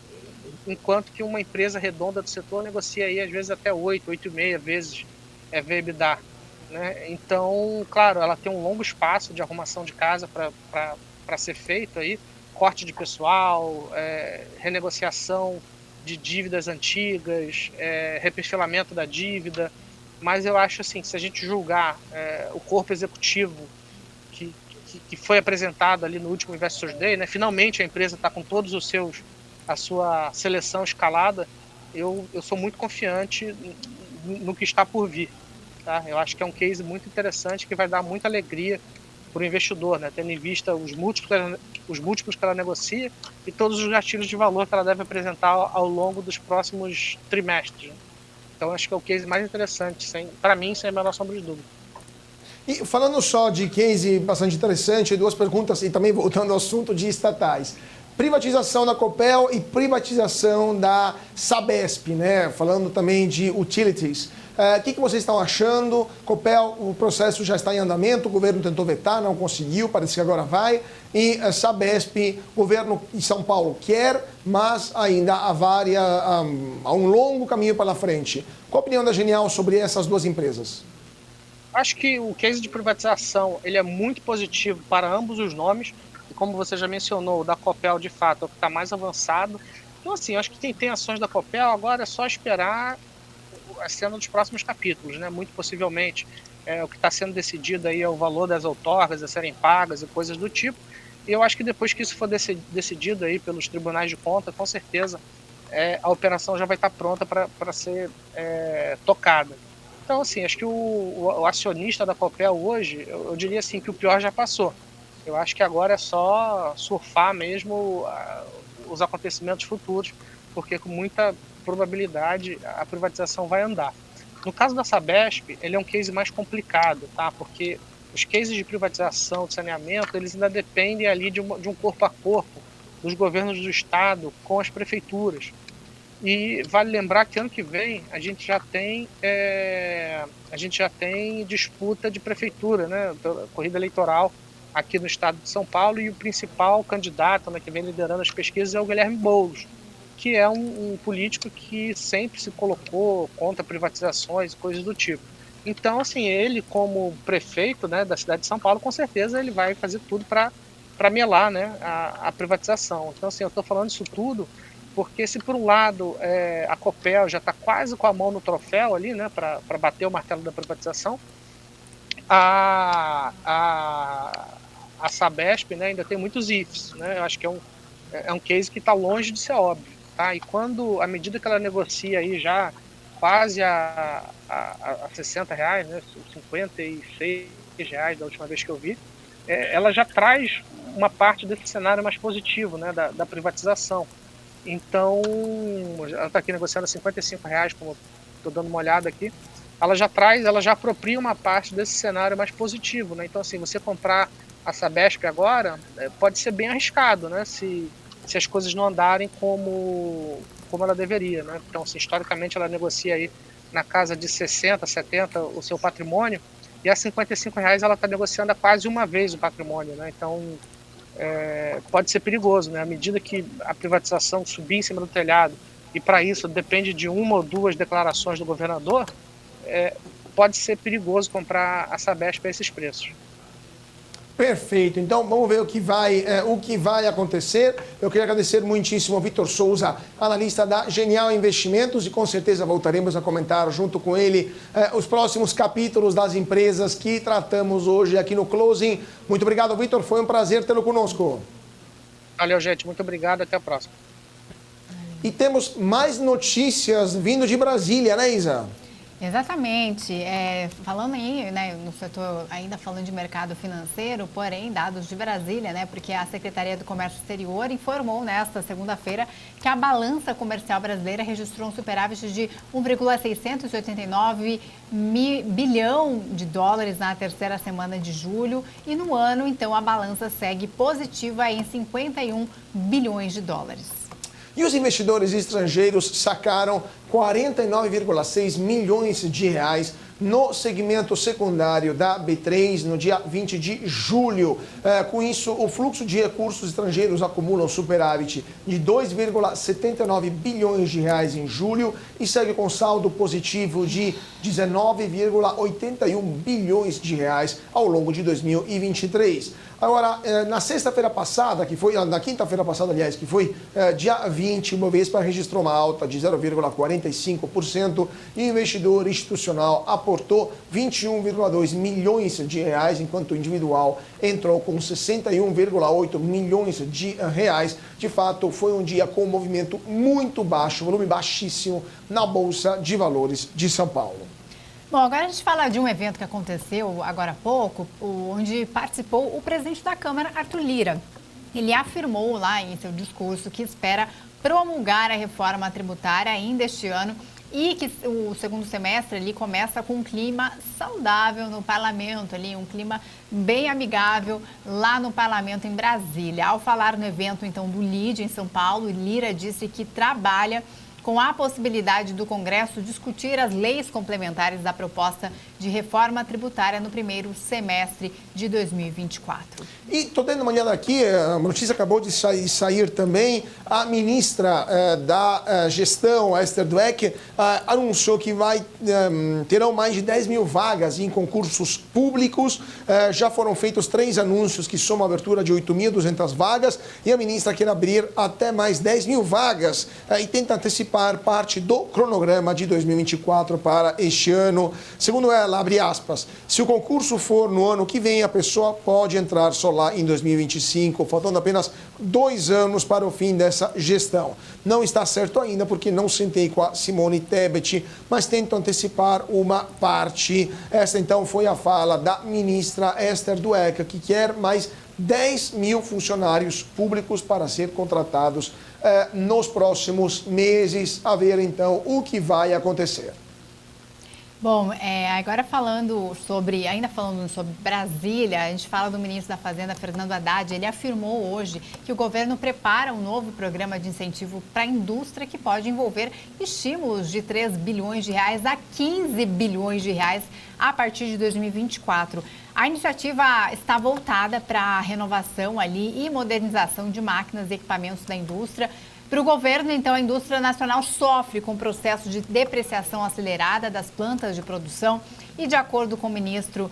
enquanto que uma empresa redonda do setor negocia aí às vezes até 8,5 vezes EV/EBITDA, né? Então, claro, ela tem um longo espaço de arrumação de casa para ser feito aí, corte de pessoal, renegociação de dívidas antigas, reperfilamento da dívida. Mas eu acho assim, se a gente julgar o corpo executivo que foi apresentado ali no último Investors Day, né, finalmente a empresa está com todos a sua seleção escalada, eu sou muito confiante no que está por vir. Tá? Eu acho que é um case muito interessante que vai dar muita alegria para o investidor, né, tendo em vista os múltiplos que ela negocia e todos os gatilhos de valor que ela deve apresentar ao longo dos próximos trimestres. Né? Então, acho que é o case mais interessante, para mim, sem a menor sombra de dúvida. E falando só de case bastante interessante, 2 perguntas, e também voltando ao assunto de estatais. Privatização da Copel e privatização da Sabesp, né? Falando também de utilities. O que vocês estão achando? Copel, o processo já está em andamento, o governo tentou vetar, não conseguiu, parece que agora vai. E Sabesp, o governo de São Paulo quer, mas ainda há um longo caminho pela frente. Qual a opinião da Genial sobre essas duas empresas? Acho que o case de privatização ele é muito positivo para ambos os nomes. E como você já mencionou, o da Copel, de fato, é o que está mais avançado. Então, assim, acho que quem tem ações da Copel agora é só esperar a cena dos próximos capítulos, né? Muito possivelmente o que está sendo decidido aí é o valor das outorgas a serem pagas e coisas do tipo. E eu acho que depois que isso for decidido aí pelos tribunais de conta, com certeza a operação já vai estar pronta para ser tocada. Então, assim, acho que o acionista da Copel hoje, eu diria assim que o pior já passou. Eu acho que agora é só surfar mesmo os acontecimentos futuros, porque com muita probabilidade a privatização vai andar. No caso da Sabesp, ele é um case mais complicado, tá? Porque os cases de privatização, de saneamento, eles ainda dependem ali de um corpo a corpo dos governos do estado com as prefeituras. E vale lembrar que ano que vem a gente já tem disputa de prefeitura, né? Corrida eleitoral aqui no estado de São Paulo, e o principal candidato, né, que vem liderando as pesquisas é o Guilherme Boulos, que é um político que sempre se colocou contra privatizações e coisas do tipo. Então, assim, ele como prefeito, né, da cidade de São Paulo, com certeza ele vai fazer tudo para melar, né, a privatização. Então, assim, eu estou falando isso tudo porque se por um lado a Copel já está quase com a mão no troféu ali, né, para bater o martelo da privatização, a Sabesp, né, ainda tem muitos ifs, né? Eu acho que é um case que está longe de ser óbvio, tá? E à medida que ela negocia aí já quase a R$60, né, R$56 da última vez que eu vi, ela já traz uma parte desse cenário mais positivo, né, da privatização. Então, ela está aqui negociando a R$55, como estou dando uma olhada aqui. Ela já apropria uma parte desse cenário mais positivo, né? Então, assim, você comprar a Sabesp agora pode ser bem arriscado, né? Se as coisas não andarem como ela deveria, né? Então, assim, historicamente ela negocia aí na casa de 60, 70 o seu patrimônio, e a R$55 ela está negociando a quase uma vez o patrimônio, né? Então, pode ser perigoso, né? À medida que a privatização subir em cima do telhado, e para isso depende de uma ou duas declarações do governador, pode ser perigoso comprar a Sabesp a esses preços. Perfeito. Então, vamos ver o que vai acontecer. Eu queria agradecer muitíssimo ao Vitor Souza, analista da Genial Investimentos, e com certeza voltaremos a comentar junto com ele os próximos capítulos das empresas que tratamos hoje aqui no Closing. Muito obrigado, Vitor. Foi um prazer tê-lo conosco. Valeu, gente. Muito obrigado. Até a próxima. E temos mais notícias vindo de Brasília, né, Isa? Exatamente. Falando aí, né, no setor, ainda falando de mercado financeiro, porém, dados de Brasília, né, porque a Secretaria do Comércio Exterior informou nesta segunda-feira que a balança comercial brasileira registrou um superávit de 1,689 bilhão de dólares na terceira semana de julho, e no ano, então, a balança segue positiva em 51 bilhões de dólares. E os investidores estrangeiros sacaram 49,6 milhões de reais no segmento secundário da B3 no dia 20 de julho. Com isso, o fluxo de recursos estrangeiros acumula um superávit de 2,79 bilhões de reais em julho e segue com saldo positivo de 19,81 bilhões de reais ao longo de 2023. Agora, na sexta-feira passada, na quinta-feira passada, aliás, que foi dia 20, o Bovespa registrou uma alta de 0,45% e o investidor institucional aportou 21,2 milhões de reais, enquanto o individual entrou com 61,8 milhões de reais. De fato, foi um dia com um movimento muito baixo, volume baixíssimo na Bolsa de Valores de São Paulo. Bom, agora a gente fala de um evento que aconteceu agora há pouco, onde participou o presidente da Câmara, Arthur Lira. Ele afirmou lá em seu discurso que espera promulgar a reforma tributária ainda este ano e que o segundo semestre ali começa com um clima saudável no parlamento, ali, um clima bem amigável lá no parlamento em Brasília. Ao falar no evento então do LIDE em São Paulo, Lira disse que trabalha com a possibilidade do Congresso discutir as leis complementares da proposta de reforma tributária no primeiro semestre de 2024. E estou dando uma olhada aqui, a notícia acabou de sair também, a ministra da Gestão, Esther Dweck, anunciou que terão mais de 10 mil vagas em concursos públicos. Já foram feitos 3 anúncios que somam a abertura de 8.200 vagas e a ministra quer abrir até mais 10 mil vagas e tenta antecipar parte do cronograma de 2024 para este ano. Segundo ela, abre aspas, se o concurso for no ano que vem, a pessoa pode entrar só lá em 2025, faltando apenas 2 anos para o fim dessa gestão. Não está certo ainda porque não sentei com a Simone Tebet, mas tento antecipar uma parte. Essa então foi a fala da ministra Esther Dweck, que quer mais 10 mil funcionários públicos para ser contratados nos próximos meses. A ver então o que vai acontecer. Bom, agora ainda falando sobre Brasília, a gente fala do ministro da Fazenda, Fernando Haddad. Ele afirmou hoje que o governo prepara um novo programa de incentivo para a indústria que pode envolver estímulos de 3 bilhões de reais a 15 bilhões de reais a partir de 2024. A iniciativa está voltada para a renovação e modernização de máquinas e equipamentos da indústria. Para o governo, então, a indústria nacional sofre com o processo de depreciação acelerada das plantas de produção e, de acordo com o ministro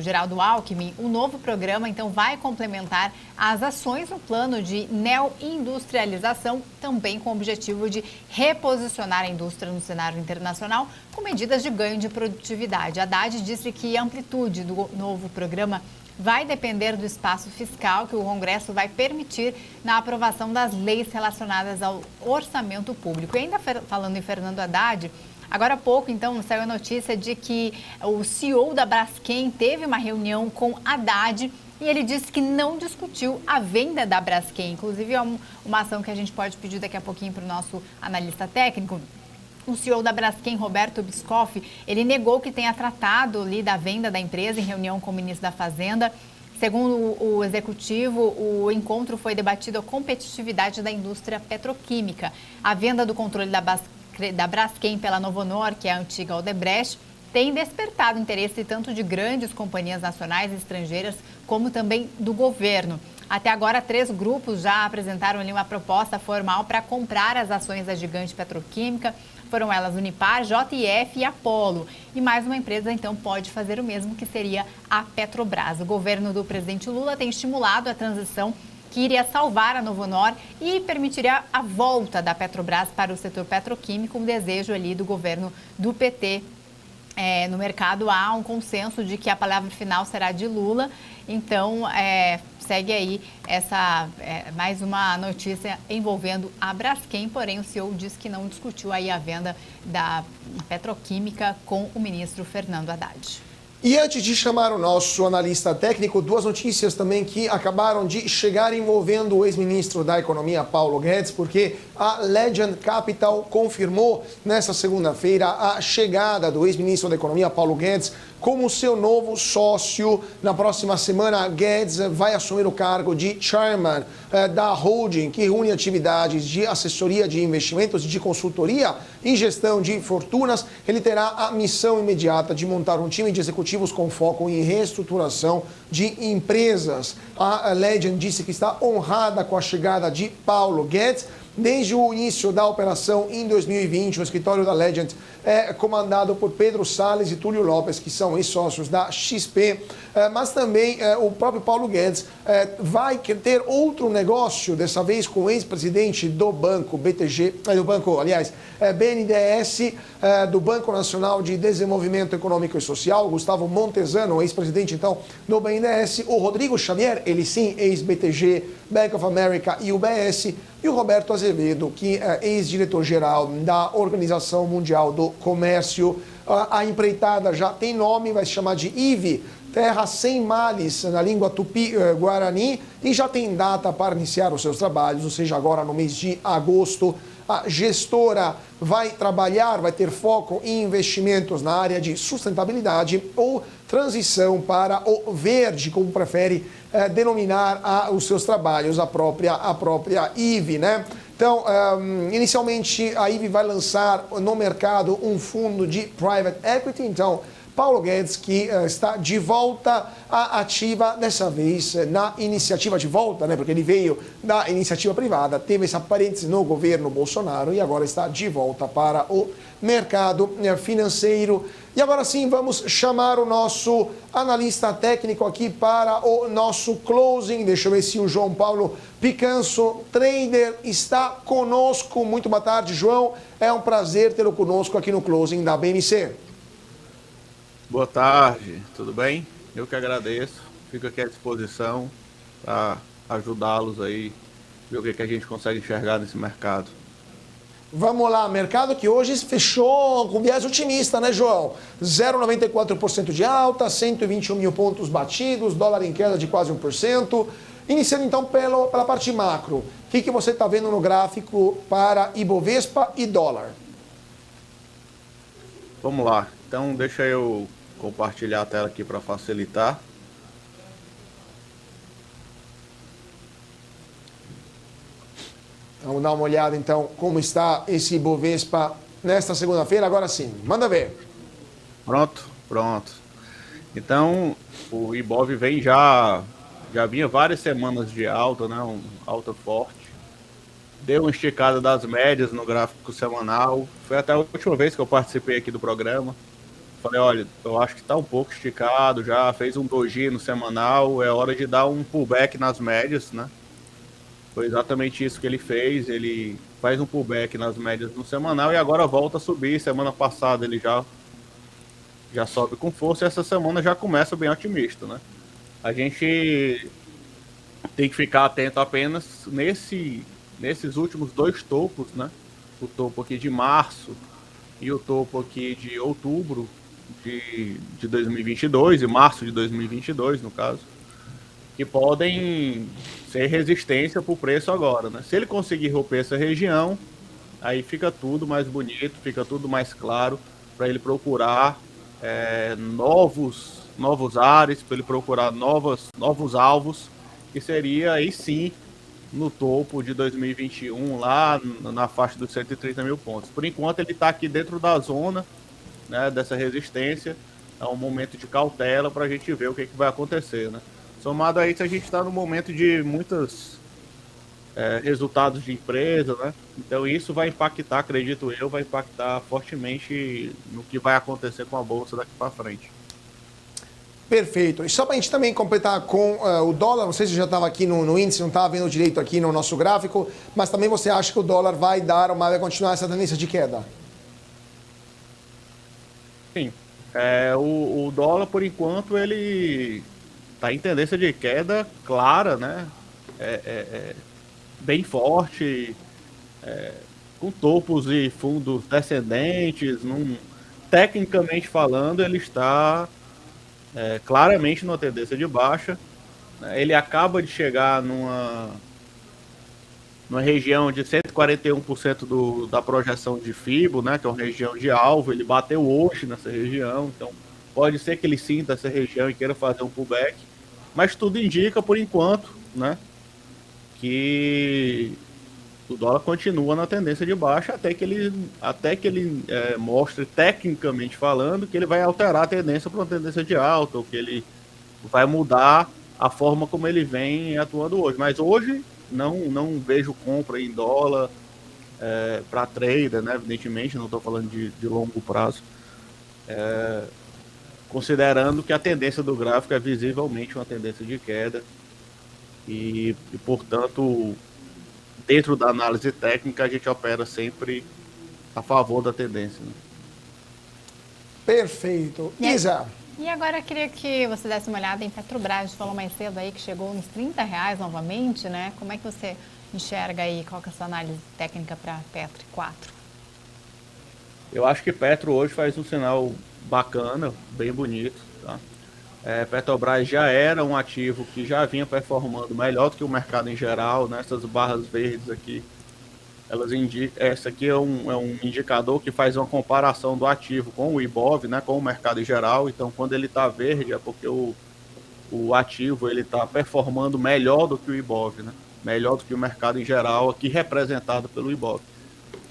Geraldo Alckmin, o novo programa, então, vai complementar as ações no plano de neoindustrialização, também com o objetivo de reposicionar a indústria no cenário internacional com medidas de ganho de produtividade. Haddad disse que a amplitude do novo programa vai depender do espaço fiscal que o Congresso vai permitir na aprovação das leis relacionadas ao orçamento público. E ainda falando em Fernando Haddad, agora há pouco, então, saiu a notícia de que o CEO da Braskem teve uma reunião com Haddad e ele disse que não discutiu a venda da Braskem. Inclusive, é uma ação que a gente pode pedir daqui a pouquinho para o nosso analista técnico. O CEO da Braskem, Roberto Biscoff, ele negou que tenha tratado da venda da empresa em reunião com o ministro da Fazenda. Segundo o executivo, o encontro foi debatido a competitividade da indústria petroquímica. A venda do controle da Braskem pela Novonor, que é a antiga Odebrecht, tem despertado interesse tanto de grandes companhias nacionais e estrangeiras, como também do governo. Até agora, 3 grupos já apresentaram uma proposta formal para comprar as ações da gigante petroquímica. Foram elas Unipar, JF e Apollo. E mais uma empresa, então, pode fazer o mesmo, que seria a Petrobras. O governo do presidente Lula tem estimulado a transição que iria salvar a Novonor e permitiria a volta da Petrobras para o setor petroquímico, um desejo do governo do PT. No mercado há um consenso de que a palavra final será de Lula, então segue aí mais uma notícia envolvendo a Braskem, porém o CEO disse que não discutiu a venda da petroquímica com o ministro Fernando Haddad. E antes de chamar o nosso analista técnico, 2 notícias também que acabaram de chegar envolvendo o ex-ministro da Economia, Paulo Guedes, porque a Legend Capital confirmou nesta segunda-feira a chegada do ex-ministro da Economia, Paulo Guedes, como seu novo sócio. Na próxima semana, Guedes vai assumir o cargo de chairman da holding, que reúne atividades de assessoria de investimentos, de consultoria e gestão de fortunas. Ele terá a missão imediata de montar um time de executivos com foco em reestruturação de empresas. A Legend disse que está honrada com a chegada de Paulo Guedes. Desde o início da operação em 2020, o escritório da Legend é comandado por Pedro Salles e Túlio Lopes, que são ex-sócios da XP, mas também o próprio Paulo Guedes vai ter outro negócio, dessa vez com o ex-presidente do banco BNDES, do Banco Nacional de Desenvolvimento Econômico e Social, Gustavo Montesano, ex-presidente então do BNDES, o Rodrigo Xavier, ele sim, ex-BTG, Bank of America e UBS, e o Roberto Azevedo, que é ex-diretor-geral da Organização Mundial do Comércio. A empreitada já tem nome, vai se chamar de IVE, Terra Sem Males, na língua tupi-guarani, e já tem data para iniciar os seus trabalhos, ou seja, agora no mês de agosto. A gestora vai ter foco em investimentos na área de sustentabilidade ou transição para o verde, como prefere denominar os seus trabalhos, a própria IVE, né? Então, inicialmente, a IVE vai lançar no mercado um fundo de private equity. Então, Paulo Guedes, que está de volta à ativa, dessa vez na iniciativa de volta, né? Porque ele veio da iniciativa privada, teve essa parêntese no governo Bolsonaro e agora está de volta para o mercado financeiro. E agora sim, vamos chamar o nosso analista técnico aqui para o nosso closing. Deixa eu ver se o João Paulo Picanso, trader, está conosco. Muito boa tarde, João. É um prazer tê-lo conosco aqui no closing da BMC. Boa tarde, tudo bem? Eu que agradeço, fico aqui à disposição para ajudá-los aí, ver o que a gente consegue enxergar nesse mercado. Vamos lá, mercado que hoje fechou com viés otimista, né, João? 0,94% de alta, 121 mil pontos batidos, dólar em queda de quase 1%. Iniciando então pela parte macro, o que você está vendo no gráfico para Ibovespa e dólar? Vamos lá, então deixa eu compartilhar a tela aqui para facilitar. Vamos dar uma olhada então como está esse Ibovespa nesta segunda-feira. Agora sim, manda ver. Pronto. Então, o Ibov vem já vinha várias semanas de alta, né? Um alta forte. Deu uma esticada das médias no gráfico semanal. Foi até a última vez que eu participei aqui do programa. Falei, olha, eu acho que está um pouco esticado já, fez um doji no semanal, é hora de dar um pullback nas médias, né? Foi exatamente isso que ele fez, ele faz um pullback nas médias no semanal e agora volta a subir. Semana passada ele já sobe com força e essa semana já começa bem otimista, né? A gente tem que ficar atento apenas nesses últimos dois topos, né? O topo aqui de março e o topo aqui de outubro de 2022, e março de 2022, no caso, que podem ser resistência para o preço agora, né? Se ele conseguir romper essa região, aí fica tudo mais bonito, fica tudo mais claro para ele procurar novos ares, para ele procurar novos alvos, que seria aí sim no topo de 2021, lá na faixa dos 130 mil pontos. Por enquanto ele está aqui dentro da zona, né, dessa resistência. É um momento de cautela para a gente ver o que vai acontecer, né? Somado a isso, a gente está no momento de muitos resultados de empresa, né? Então isso vai impactar, acredito eu, vai impactar fortemente no que vai acontecer com a Bolsa daqui para frente. Perfeito. E só para a gente também completar com o dólar, não sei se já estava aqui no índice, não estava vendo direito aqui no nosso gráfico, mas também você acha que o dólar vai continuar essa tendência de queda? Sim. O dólar, por enquanto, ele está em tendência de queda clara, né? Bem forte, com topos e fundos descendentes. Tecnicamente falando, ele está claramente numa tendência de baixa. Ele acaba de chegar numa região de 141% da projeção de FIBO, né, que é uma região de alvo. Ele bateu hoje nessa região, então pode ser que ele sinta essa região e queira fazer um pullback, mas tudo indica, por enquanto, né, que o dólar continua na tendência de baixa até que ele mostre, tecnicamente falando, que ele vai alterar a tendência para uma tendência de alta, ou que ele vai mudar a forma como ele vem atuando hoje. Mas hoje não vejo compra em dólar para trader, né? Evidentemente, não estou falando de longo prazo, considerando que a tendência do gráfico é visivelmente uma tendência de queda e portanto, dentro da análise técnica, a gente opera sempre a favor da tendência, né? Perfeito. Isa. E agora eu queria que você desse uma olhada em Petrobras. A gente falou mais cedo aí que chegou nos R$30 novamente, né? Como é que você enxerga aí? Qual que é a sua análise técnica para Petro 4? Eu acho que Petro hoje faz um sinal bacana, bem bonito, tá? Petrobras já era um ativo que já vinha performando melhor do que o mercado em geral, né? Essas barras verdes aqui, essa aqui é um indicador que faz uma comparação do ativo com o Ibov, né? Com o mercado em geral. Então, quando ele está verde é porque o ativo ele está performando melhor do que o Ibov, né? melhor do que o mercado em geral, aqui representado pelo Ibov.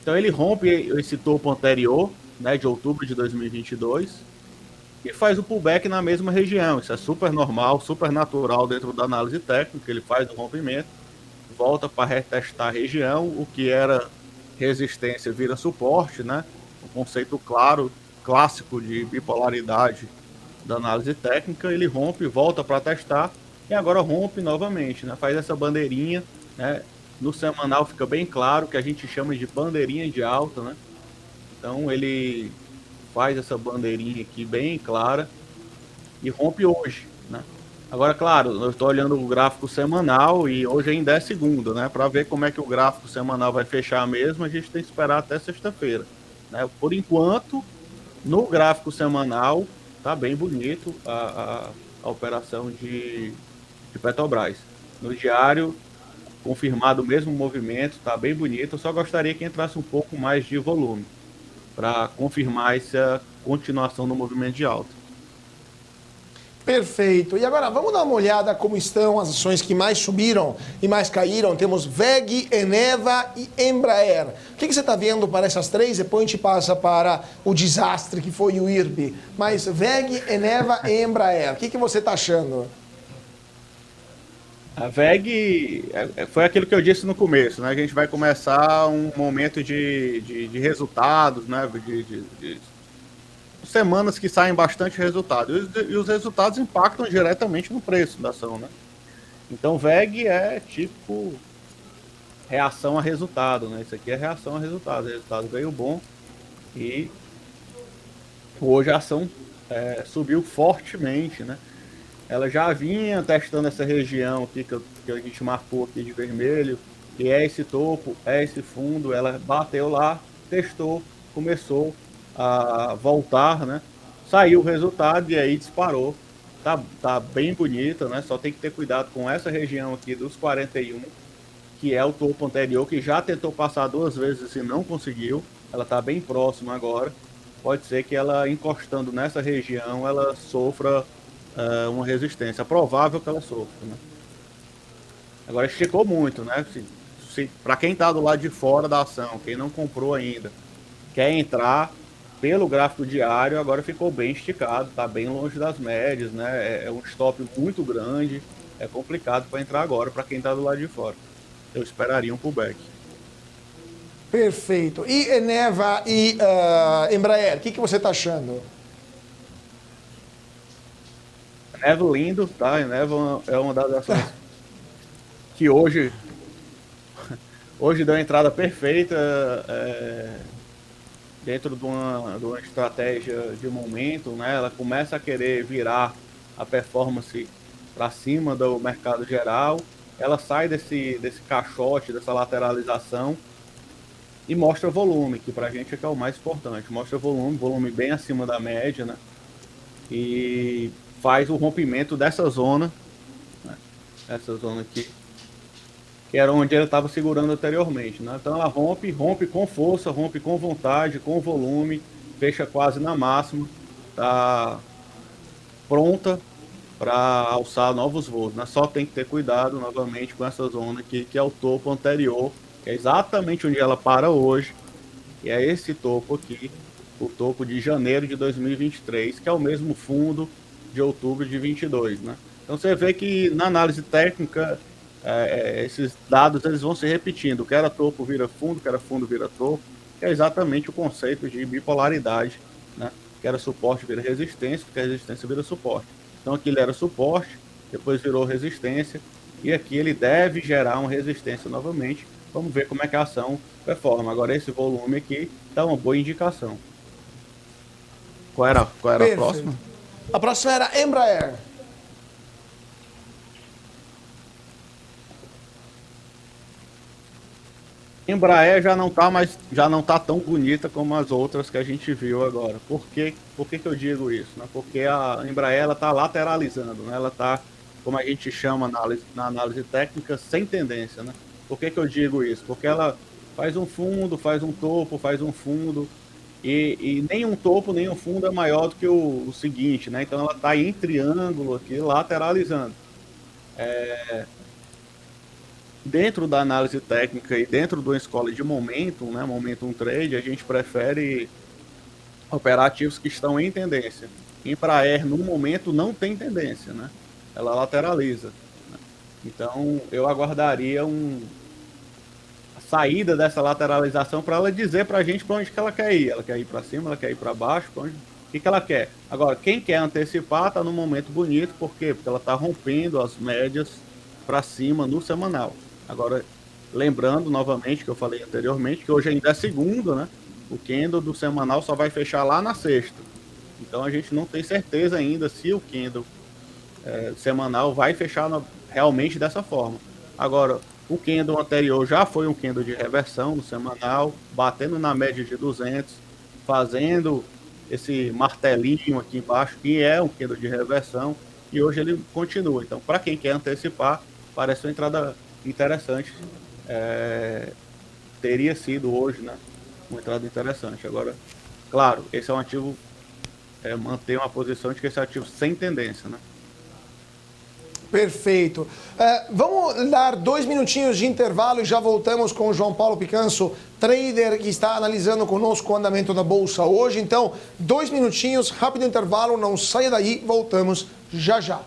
Então ele rompe esse topo anterior, né, de outubro de 2022, e faz o pullback na mesma região. Isso é super normal, super natural dentro da análise técnica. Ele faz o rompimento, volta para retestar a região, o que era resistência vira suporte, né? Um conceito claro, clássico de bipolaridade da análise técnica. Ele rompe, volta para testar e agora rompe novamente, né? Faz essa bandeirinha, né? No semanal fica bem claro que a gente chama de bandeirinha de alta, né? Então ele faz essa bandeirinha aqui bem clara e rompe hoje, né? Agora, claro, eu estou olhando o gráfico semanal e hoje ainda é segunda, né? Para ver como é que o gráfico semanal vai fechar mesmo, a gente tem que esperar até sexta-feira, né? Por enquanto, no gráfico semanal, tá bem bonito a operação de Petrobras. No diário, confirmado o mesmo movimento, tá bem bonito. Eu só gostaria que entrasse um pouco mais de volume para confirmar essa continuação do movimento de alta. Perfeito. E agora vamos dar uma olhada como estão as ações que mais subiram e mais caíram. Temos WEG, Eneva e Embraer. O que você está vendo para essas três? Depois a gente passa para o desastre que foi o IRB. Mas WEG, Eneva e Embraer, o que você está achando? A WEG foi aquilo que eu disse no começo, né? A gente vai começar um momento de resultados, né? De semanas que saem bastante resultado. E os resultados impactam diretamente no preço da ação, né? Então, WEG é tipo reação a resultado, né? Isso aqui é reação a resultado. O resultado veio bom e hoje a ação subiu fortemente, né? Ela já vinha testando essa região aqui que a gente marcou aqui de vermelho, que é esse topo, é esse fundo. Ela bateu lá, testou, começou a voltar, né? Saiu o resultado e aí disparou. Tá bem bonita, né? Só tem que ter cuidado com essa região aqui dos 41, que é o topo anterior, que já tentou passar 2 vezes e não conseguiu. Ela tá bem próxima agora. Pode ser que ela encostando nessa região, ela sofra uma resistência. É provável que ela sofra, né? Agora esticou muito, né? Para quem tá do lado de fora da ação, quem não comprou ainda, quer entrar pelo gráfico diário, agora ficou bem esticado, tá bem longe das médias, né? É um stop muito grande, é complicado para entrar agora para quem tá do lado de fora. Eu esperaria um pullback. Perfeito. E Eneva e Embraer, o que você está achando? Eneva lindo, tá? Eneva é uma das ações que hoje deu uma entrada perfeita dentro de uma estratégia de momento, né? Ela começa a querer virar a performance para cima do mercado geral. Ela sai desse caixote, dessa lateralização e mostra volume, que para a gente é que é o mais importante. Mostra volume bem acima da média, né? E faz o rompimento dessa zona, né? Essa zona aqui, que era onde ela estava segurando anteriormente, né? Então ela rompe com força, rompe com vontade, com volume, fecha quase na máxima, está pronta para alçar novos voos, né? Só tem que ter cuidado novamente com essa zona aqui, que é o topo anterior, que é exatamente onde ela para hoje, e é esse topo aqui, o topo de janeiro de 2023, que é o mesmo fundo de outubro de 22, né? Então você vê que na análise técnica esses dados eles vão se repetindo. O que era topo vira fundo, o que era fundo vira topo, que é exatamente o conceito de bipolaridade, né? Que era suporte vira resistência, que a resistência vira suporte. Então aqui ele era suporte, depois virou resistência, e aqui ele deve gerar uma resistência novamente. Vamos ver como é que a ação performa. Agora esse volume aqui dá uma boa indicação. Qual era a próxima? A próxima era Embraer. Embraer já não tá tão bonita como as outras que a gente viu agora. Por que eu digo isso? Né? Porque a Embraer ela tá lateralizando, né? Ela tá, como a gente chama na análise técnica, sem tendência, né? Por que eu digo isso? Porque ela faz um fundo, faz um topo, faz um fundo, e nem um topo, nem um fundo é maior do que o seguinte, né? Então ela está em triângulo aqui, lateralizando. dentro da análise técnica e dentro de uma escola de momentum, né, momentum trade, a gente prefere operar ativos que estão em tendência. Infraer, no momento, não tem tendência, né? Ela lateraliza. Né? Então, eu aguardaria a saída dessa lateralização para ela dizer para a gente para onde que ela quer ir. Ela quer ir para cima, ela quer ir para baixo, o que ela quer? Agora, quem quer antecipar está num momento bonito, por quê? Porque ela está rompendo as médias para cima no semanal. Agora, lembrando novamente, que eu falei anteriormente, que hoje ainda é segunda, né? O candle do semanal só vai fechar lá na sexta. Então a gente não tem certeza ainda se o candle semanal vai fechar realmente dessa forma. Agora, o candle anterior já foi um candle de reversão no semanal, batendo na média de 200, fazendo esse martelinho aqui embaixo, que é um candle de reversão, e hoje ele continua. Então, para quem quer antecipar, parece uma entrada interessante. Teria sido hoje, né? Uma entrada interessante. Agora, claro, esse é um ativo, manter uma posição de que esse ativo sem tendência, né? Perfeito. Vamos dar 2 minutinhos de intervalo e já voltamos com o João Paulo Picanso, trader que está analisando conosco o andamento da Bolsa hoje. Então, 2 minutinhos, rápido intervalo, não saia daí, voltamos já já.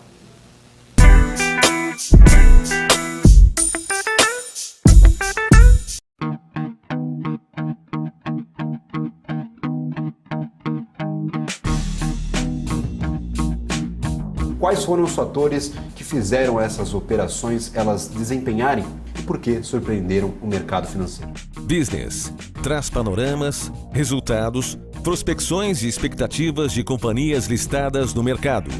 Quais foram os fatores que fizeram essas operações elas desempenharem e por que surpreenderam o mercado financeiro? Business traz panoramas, resultados, prospecções e expectativas de companhias listadas no mercado.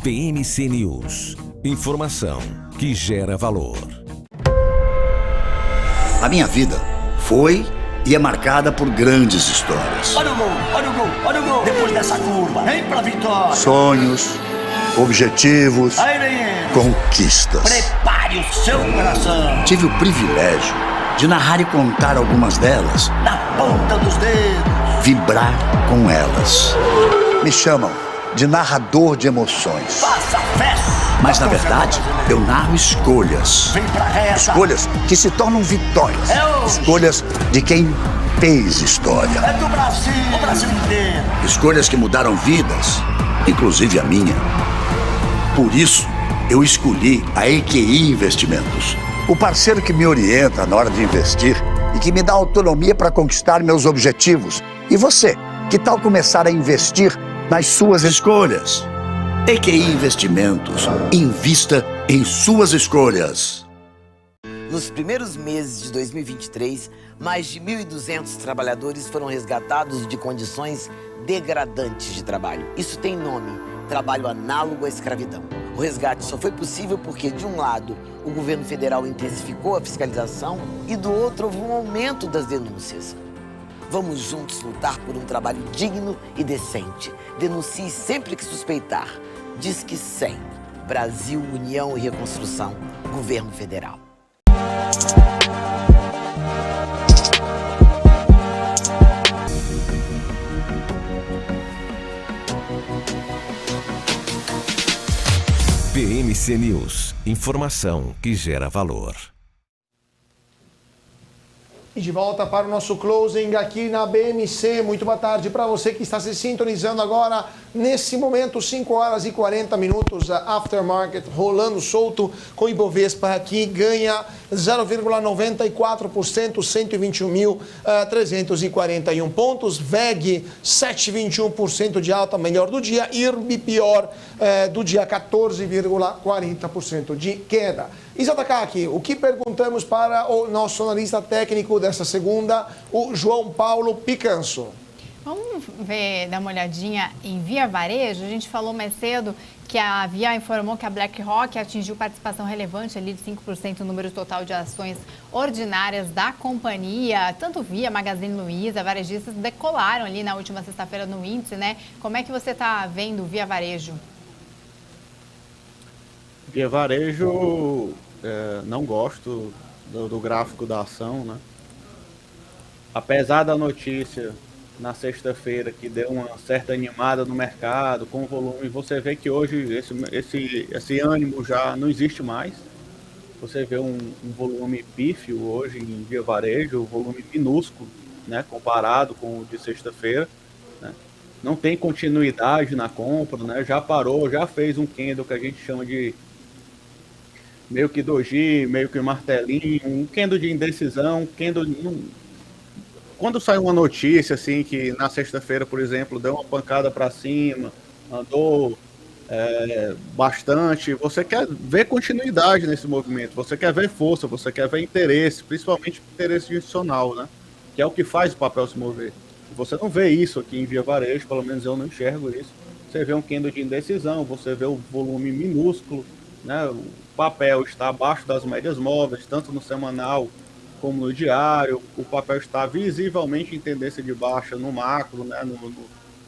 BMC News. Informação que gera valor. A minha vida foi e é marcada por grandes histórias. Olha o gol, olha o gol, olha o gol. Depois dessa curva, vem pra vitória. Sonhos, objetivos, Aí vem ele. conquistas. Prepare o seu coração. Tive o privilégio de narrar e contar algumas delas. Na ponta dos dedos. Vibrar com elas. Me chamam de narrador de emoções. Faça festa. Mas na verdade, eu narro escolhas. Vem pra reta. Escolhas que se tornam vitórias. Escolhas de quem fez história. É do Brasil, o Brasil inteiro. Escolhas que mudaram vidas, inclusive a minha. Por isso, eu escolhi a EQI Investimentos. O parceiro que me orienta na hora de investir e que me dá autonomia para conquistar meus objetivos. E você, que tal começar a investir nas suas escolhas? EQI Investimentos. Invista em suas escolhas. Nos primeiros meses de 2023, mais de 1.200 trabalhadores foram resgatados de condições degradantes de trabalho. Isso tem nome: trabalho análogo à escravidão. O resgate só foi possível porque, de um lado, o governo federal intensificou a fiscalização e, do outro, houve um aumento das denúncias. Vamos juntos lutar por um trabalho digno e decente. Denuncie sempre que suspeitar. Disque 100. Brasil, União e Reconstrução. Governo Federal. BMC News. Informação que gera valor. E de volta para o nosso closing aqui na BMC. Muito boa tarde para você que está se sintonizando agora. Nesse momento, 5 horas e 40 minutos, a Aftermarket rolando solto com o Ibovespa aqui, ganha 0,94%, 121.341 pontos. VEG, 7,21% de alta, melhor do dia. IRB, pior do dia, 14,40% de queda. Isatacaki, o que perguntamos para o nosso analista técnico dessa segunda, o João Paulo Picanso? Vamos dar uma olhadinha em Via Varejo. A gente falou mais cedo que a Via informou que a BlackRock atingiu participação relevante ali de 5% no número total de ações ordinárias da companhia. Tanto Via, Magazine Luiza, varejistas decolaram ali na última sexta-feira no índice, né? Como é que você está vendo Via Varejo? Via Varejo, não gosto do gráfico da ação, né? Apesar da notícia na sexta-feira, que deu uma certa animada no mercado, com o volume, você vê que hoje esse ânimo já não existe mais. Você vê um volume pífio hoje em Via Varejo, um volume minúsculo, né, comparado com o de sexta-feira, né? Não tem continuidade na compra, né? Já parou, já fez um candle que a gente chama de meio que doji, meio que martelinho, um candle de indecisão, quando sai uma notícia assim que na sexta-feira, por exemplo, deu uma pancada para cima, andou bastante, você quer ver continuidade nesse movimento, você quer ver força, você quer ver interesse, principalmente interesse institucional, né? Que é o que faz o papel se mover. Você não vê isso aqui em Via Varejo, pelo menos eu não enxergo isso. Você vê um candle de indecisão, você vê o volume minúsculo, né? O papel está abaixo das médias móveis, tanto no semanal como no diário. O papel está visivelmente em tendência de baixa no macro, né?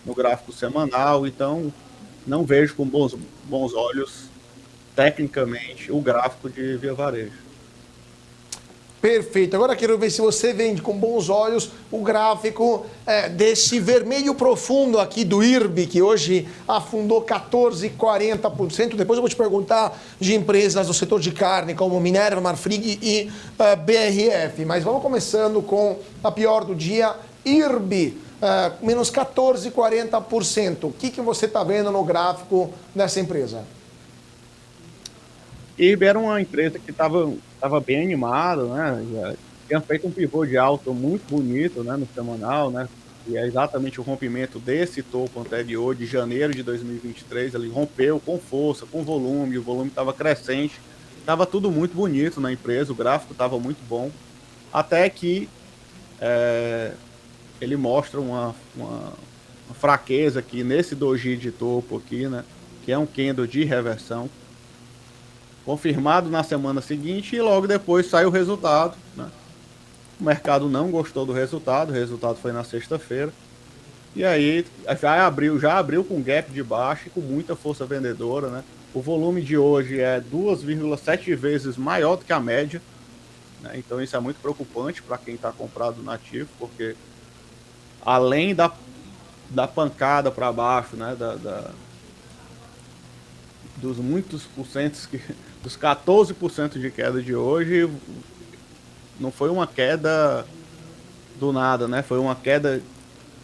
No gráfico semanal. Então, não vejo com bons olhos, tecnicamente, o gráfico de Via Varejo. Perfeito. Agora quero ver se você vende com bons olhos o gráfico desse vermelho profundo aqui do IRB, que hoje afundou 14,40%. Depois eu vou te perguntar de empresas do setor de carne, como Minerva, Marfrig e BRF. Mas vamos começando com a pior do dia, IRB, menos 14,40%. O que você está vendo no gráfico dessa empresa? IRB era uma empresa que estava bem animada, né? Já tinha feito um pivô de alta muito bonito, né, no semanal, né? E é exatamente o rompimento desse topo anterior de janeiro de 2023. Ele rompeu com força, com volume, o volume estava crescente, estava tudo muito bonito na empresa, o gráfico estava muito bom, até que ele mostra uma fraqueza aqui nesse doji de topo aqui, né? Que é um candle de reversão, confirmado na semana seguinte, e logo depois sai o resultado, né? O mercado não gostou do resultado, o resultado foi na sexta-feira, e aí já abriu com gap de baixa e com muita força vendedora, né? O volume de hoje é 2,7 vezes maior do que a média, né? Então isso é muito preocupante para quem está comprado no ativo, porque além da pancada para baixo, né? Dos muitos porcentos dos 14% de queda de hoje, não foi uma queda do nada, né? Foi uma queda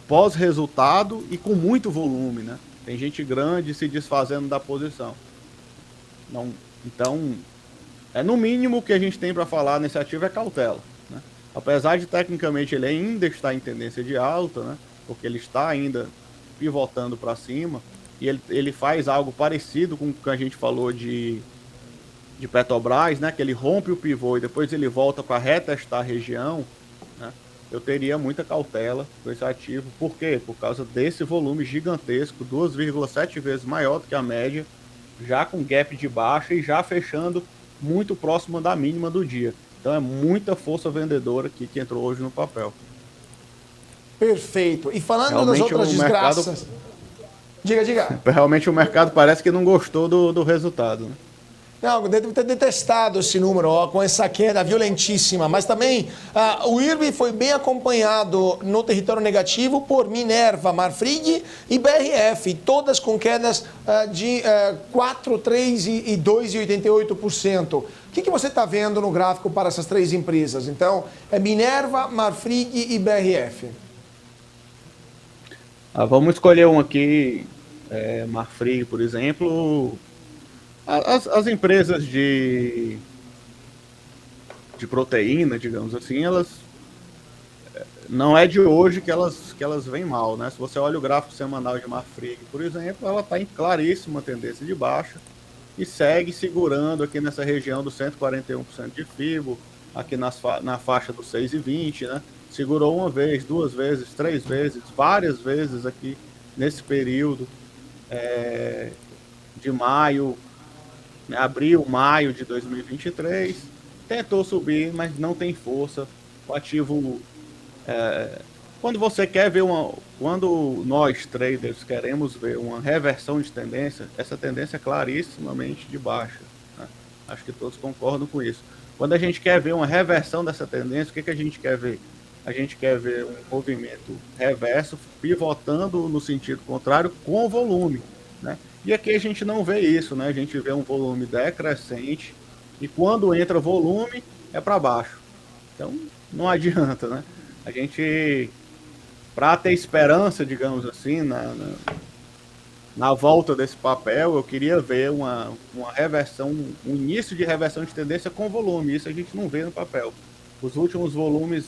pós-resultado e com muito volume, né? Tem gente grande se desfazendo da posição. Então, no mínimo o que a gente tem para falar nesse ativo é cautela, né? Apesar de tecnicamente ele ainda estar em tendência de alta, né? Porque ele está ainda pivotando para cima, e ele faz algo parecido com o que a gente falou de Petrobras, né, que ele rompe o pivô e depois ele volta para retestar a região, né? Eu teria muita cautela com esse ativo. Por quê? Por causa desse volume gigantesco, 2,7 vezes maior do que a média, já com gap de baixa e já fechando muito próximo da mínima do dia. Então é muita força vendedora aqui que entrou hoje no papel. Perfeito. E falando realmente das outras desgraças... Diga. Realmente o mercado parece que não gostou do resultado, né? Não, deve ter detestado esse número, com essa queda violentíssima. Mas também o IRB foi bem acompanhado no território negativo por Minerva, Marfrig e BRF, todas com quedas de 4, 3 e 2,88%. O que você está vendo no gráfico para essas três empresas? Então, é Minerva, Marfrig e BRF. Vamos escolher um aqui, Marfrig, por exemplo. As empresas de proteína, digamos assim, elas não é de hoje que elas vêm mal, né? Se você olha o gráfico semanal de Marfrig, por exemplo, ela está em claríssima tendência de baixa e segue segurando aqui nessa região do 141% de FIBO, aqui na faixa do 6,20, né? Segurou uma vez, duas vezes, três vezes, várias vezes aqui nesse período de maio, abril, maio de 2023, tentou subir, mas não tem força. O ativo, quando você quer ver quando nós traders queremos ver uma reversão de tendência, essa tendência é clarissimamente de baixa, né? Acho que todos concordam com isso. Quando a gente quer ver uma reversão dessa tendência, o que a gente quer ver? a gente quer ver um movimento reverso, pivotando no sentido contrário com volume, né? E aqui a gente não vê isso, né? A gente vê um volume decrescente e quando entra volume é para baixo. Então não adianta, né? A gente, para ter esperança, digamos assim, na volta desse papel, eu queria ver uma reversão, um início de reversão de tendência com volume. Isso a gente não vê no papel. Os últimos volumes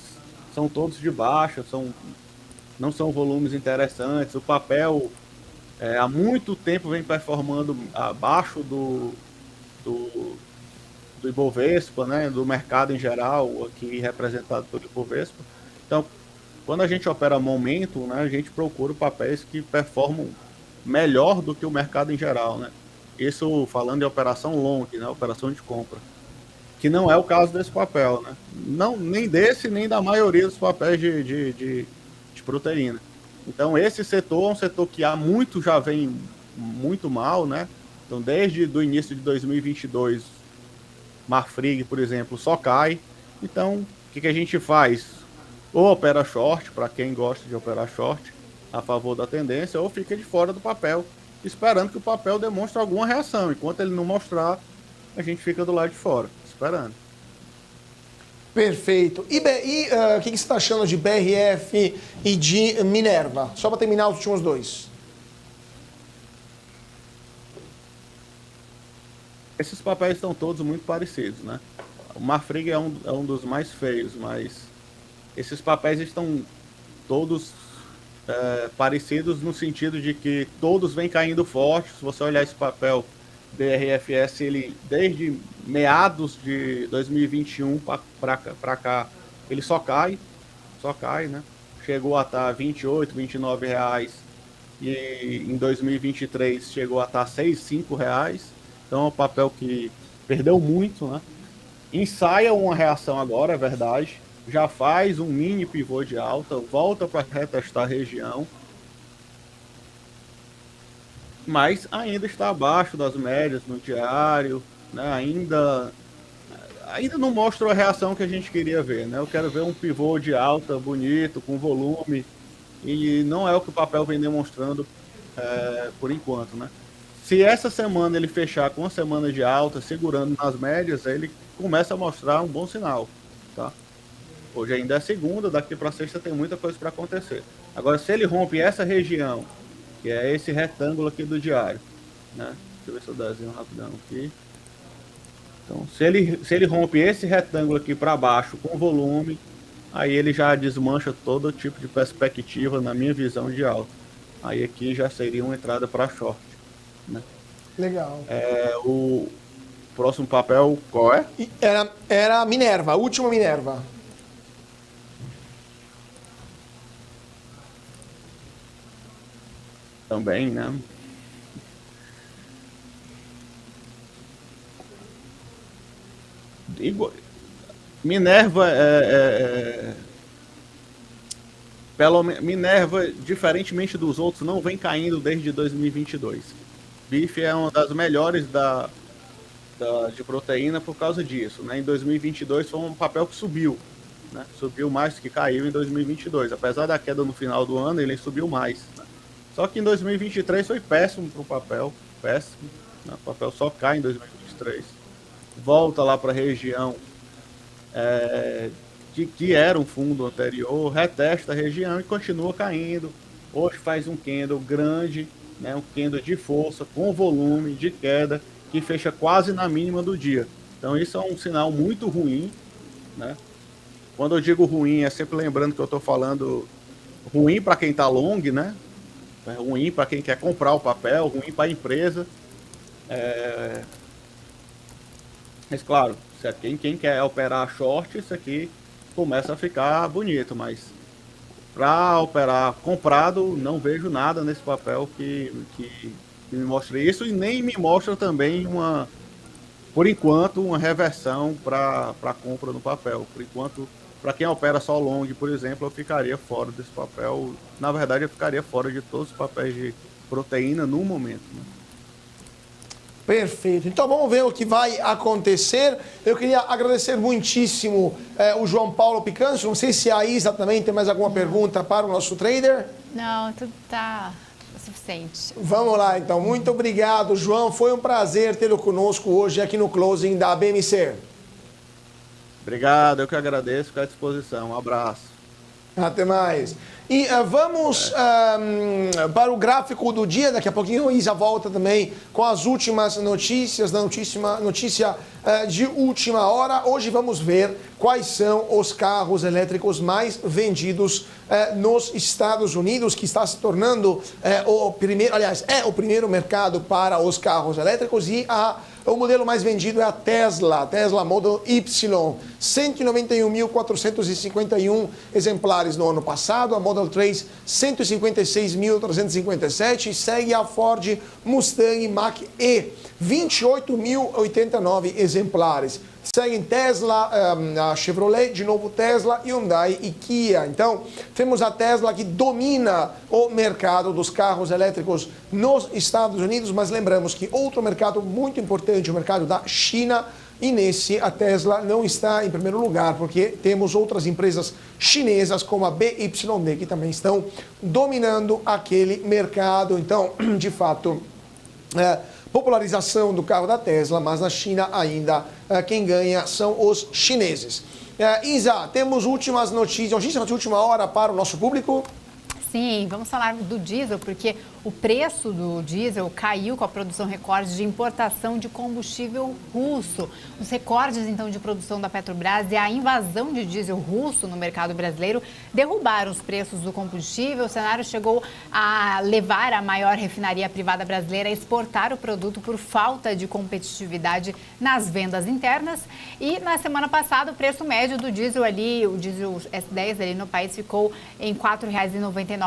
são todos de baixa, não são volumes interessantes. O papel há muito tempo vem performando abaixo do Ibovespa, né, do mercado em geral, aqui representado pelo Ibovespa. Então, quando a gente opera momento, né, a gente procura papéis que performam melhor do que o mercado em geral, né? Isso falando de operação long, né, operação de compra, que não é o caso desse papel, né? Não, nem desse, nem da maioria dos papéis de proteína. Então, esse setor é um setor que há muito já vem muito mal, né? Então, desde o início de 2022, Marfrig, por exemplo, só cai. Então, o que a gente faz? Ou opera short, para quem gosta de operar short, a favor da tendência, ou fica de fora do papel, esperando que o papel demonstre alguma reação. Enquanto ele não mostrar, a gente fica do lado de fora, esperando. Perfeito. E o que você está achando de BRF e de Minerva? Só para terminar os últimos dois. Esses papéis estão todos muito parecidos, né? O Marfrig é um dos mais feios, mas esses papéis estão todos parecidos no sentido de que todos vêm caindo forte. Se você olhar esse papel BRFS, ele desde meados de 2021 para cá, ele só cai, né? Chegou a estar R$28, R$29 e em 2023 chegou a estar R$6, então é um papel que perdeu muito, né? Ensaia uma reação agora, é verdade, já faz um mini pivô de alta, volta para retestar a região, mas ainda está abaixo das médias no diário, né? Ainda não mostra a reação que a gente queria ver, né? Eu quero ver um pivô de alta bonito, com volume, e não é o que o papel vem demonstrando por enquanto, né? Se essa semana ele fechar com uma semana de alta, segurando nas médias, ele começa a mostrar um bom sinal, tá? Hoje ainda é segunda, daqui para sexta tem muita coisa para acontecer. Agora, se ele rompe essa região, que é esse retângulo aqui do diário, né? Deixa eu ver se eu desenho rapidão aqui. Então, se ele rompe esse retângulo aqui para baixo com volume, aí ele já desmancha todo tipo de perspectiva na minha visão de alta. Aí aqui já seria uma entrada para short, né? Legal. O próximo papel qual é? Era a Minerva, a última Minerva. Também, né? Minerva Minerva, diferentemente dos outros, não vem caindo desde 2022. Bife é uma das melhores de proteína por causa disso, né? Em 2022 foi um papel que subiu, né? Subiu mais do que caiu em 2022. Apesar da queda no final do ano, ele subiu mais, né? Só que em 2023 foi péssimo para o papel, péssimo, né? O papel só cai em 2023. Volta lá para a região que era um fundo anterior, retesta a região e continua caindo. Hoje faz um candle grande, né? Um candle de força, com volume, de queda, que fecha quase na mínima do dia. Então isso é um sinal muito ruim, né? Quando eu digo ruim, é sempre lembrando que eu estou falando ruim para quem está long, né? É ruim para quem quer comprar o papel, ruim para a empresa. Mas claro, quem quer operar short, isso aqui começa a ficar bonito, mas para operar comprado, não vejo nada nesse papel que me mostre isso, e nem me mostra também por enquanto, uma reversão para compra no papel. Por enquanto, para quem opera só long, por exemplo, eu ficaria fora desse papel. Na verdade, eu ficaria fora de todos os papéis de proteína no momento, né? Perfeito. Então vamos ver o que vai acontecer. Eu queria agradecer muitíssimo o João Paulo Picanso. Não sei se a Isa também tem mais alguma pergunta para o nosso trader. Não, tudo está suficiente. Vamos lá, então. Muito obrigado, João. Foi um prazer tê-lo conosco hoje aqui no Closing da BMC. Obrigado, eu que agradeço, fico à disposição. Um abraço. Até mais. E vamos para o gráfico do dia. Daqui a pouquinho a Isa volta também com as últimas notícias, notícia de última hora. Hoje vamos ver quais são os carros elétricos mais vendidos nos Estados Unidos, que está se tornando o primeiro, aliás, é o primeiro mercado para os carros elétricos, e o modelo mais vendido é a Tesla Model Y, 191.451 exemplares no ano passado, a Model 3, 156.357, segue a Ford Mustang Mach-E, 28.089 exemplares. Seguem Tesla, a Chevrolet, de novo Tesla, Hyundai e Kia. Então, temos a Tesla que domina o mercado dos carros elétricos nos Estados Unidos, mas lembramos que outro mercado muito importante, o mercado da China, e nesse a Tesla não está em primeiro lugar, porque temos outras empresas chinesas como a BYD que também estão dominando aquele mercado. Então, de fato, popularização do carro da Tesla, mas na China ainda quem ganha são os chineses. Isa, temos últimas notícias de última hora para o nosso público? Sim, vamos falar do diesel, porque o preço do diesel caiu com a produção recorde de importação de combustível russo. Os recordes, então, de produção da Petrobras e a invasão de diesel russo no mercado brasileiro derrubaram os preços do combustível. O cenário chegou a levar a maior refinaria privada brasileira a exportar o produto por falta de competitividade nas vendas internas. E na semana passada, o preço médio do diesel ali, o diesel S10 ali no país, ficou em R$ 4,99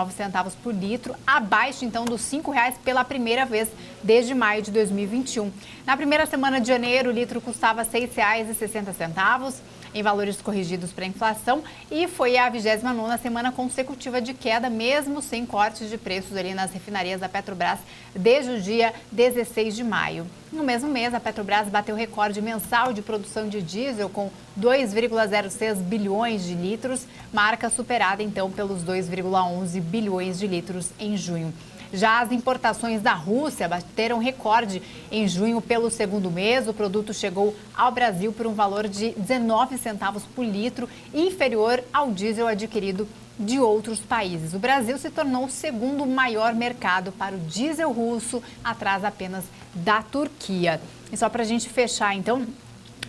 por litro, abaixo então dos R$ 5,00 pela primeira vez desde maio de 2021. Na primeira semana de janeiro, o litro custava R$ 6,60 em valores corrigidos para a inflação, e foi a 29ª semana consecutiva de queda, mesmo sem cortes de preços ali nas refinarias da Petrobras desde o dia 16 de maio. No mesmo mês, a Petrobras bateu recorde mensal de produção de diesel com 2,06 bilhões de litros, marca superada então pelos 2,11 bilhões de litros em junho. Já as importações da Rússia bateram recorde em junho pelo segundo mês. O produto chegou ao Brasil por um valor de 19 centavos por litro, inferior ao diesel adquirido de outros países. O Brasil se tornou o segundo maior mercado para o diesel russo, atrás apenas da Turquia. E só para a gente fechar, então,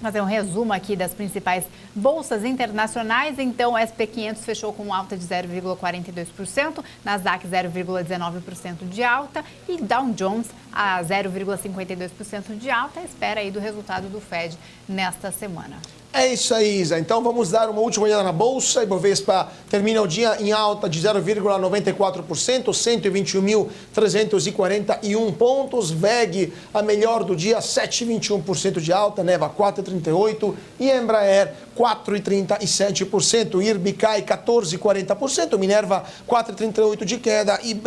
fazer um resumo aqui das principais bolsas internacionais. Então, o S&P 500 fechou com alta de 0,42%, Nasdaq 0,19% de alta e Dow Jones a 0,52% de alta. Espera aí do resultado do Fed nesta semana. É isso aí, Isa. Então vamos dar uma última olhada na Bolsa. Ibovespa termina o dia em alta de 0,94%, 121.341 pontos. VEG, a melhor do dia, 7,21% de alta, Neva 4,38% e Embraer 4,37%. IRB cai 14,40%, Minerva 4,38% de queda e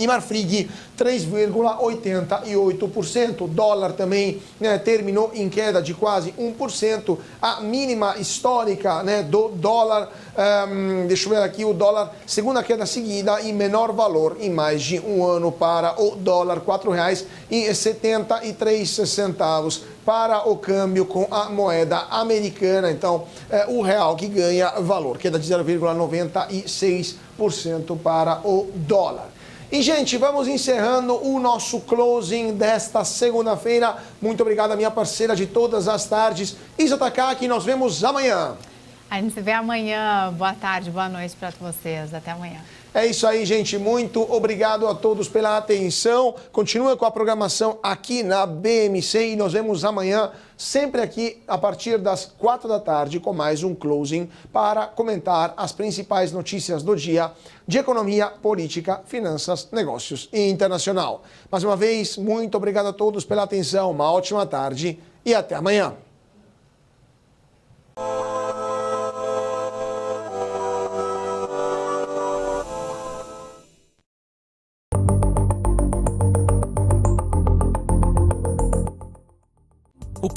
Marfrig 3,88%. O dólar também terminou em queda de quase 1%. A mínima histórica do dólar, deixa eu ver aqui, o dólar, segunda queda seguida e menor valor em mais de um ano para o dólar, R$ 4,73 para o câmbio com a moeda americana. Então, o real que ganha valor, queda de 0,96% para o dólar. E, gente, vamos encerrando o nosso closing desta segunda-feira. Muito obrigado à minha parceira de todas as tardes, Isa Takaki. Nós vemos amanhã. A gente se vê amanhã. Boa tarde, boa noite para vocês. Até amanhã. É isso aí, gente. Muito obrigado a todos pela atenção. Continua com a programação aqui na BMC e nós vemos amanhã, sempre aqui a partir das 4 da tarde, com mais um closing para comentar as principais notícias do dia de economia, política, finanças, negócios e internacional. Mais uma vez, muito obrigado a todos pela atenção. Uma ótima tarde e até amanhã.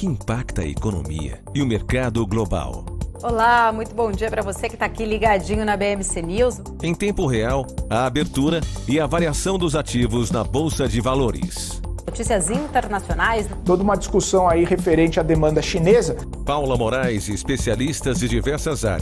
que impacta a economia e o mercado global. Olá, muito bom dia para você que está aqui ligadinho na BMC News. Em tempo real, a abertura e a variação dos ativos na Bolsa de Valores. Notícias internacionais. Toda uma discussão aí referente à demanda chinesa. Paula Moraes e especialistas de diversas áreas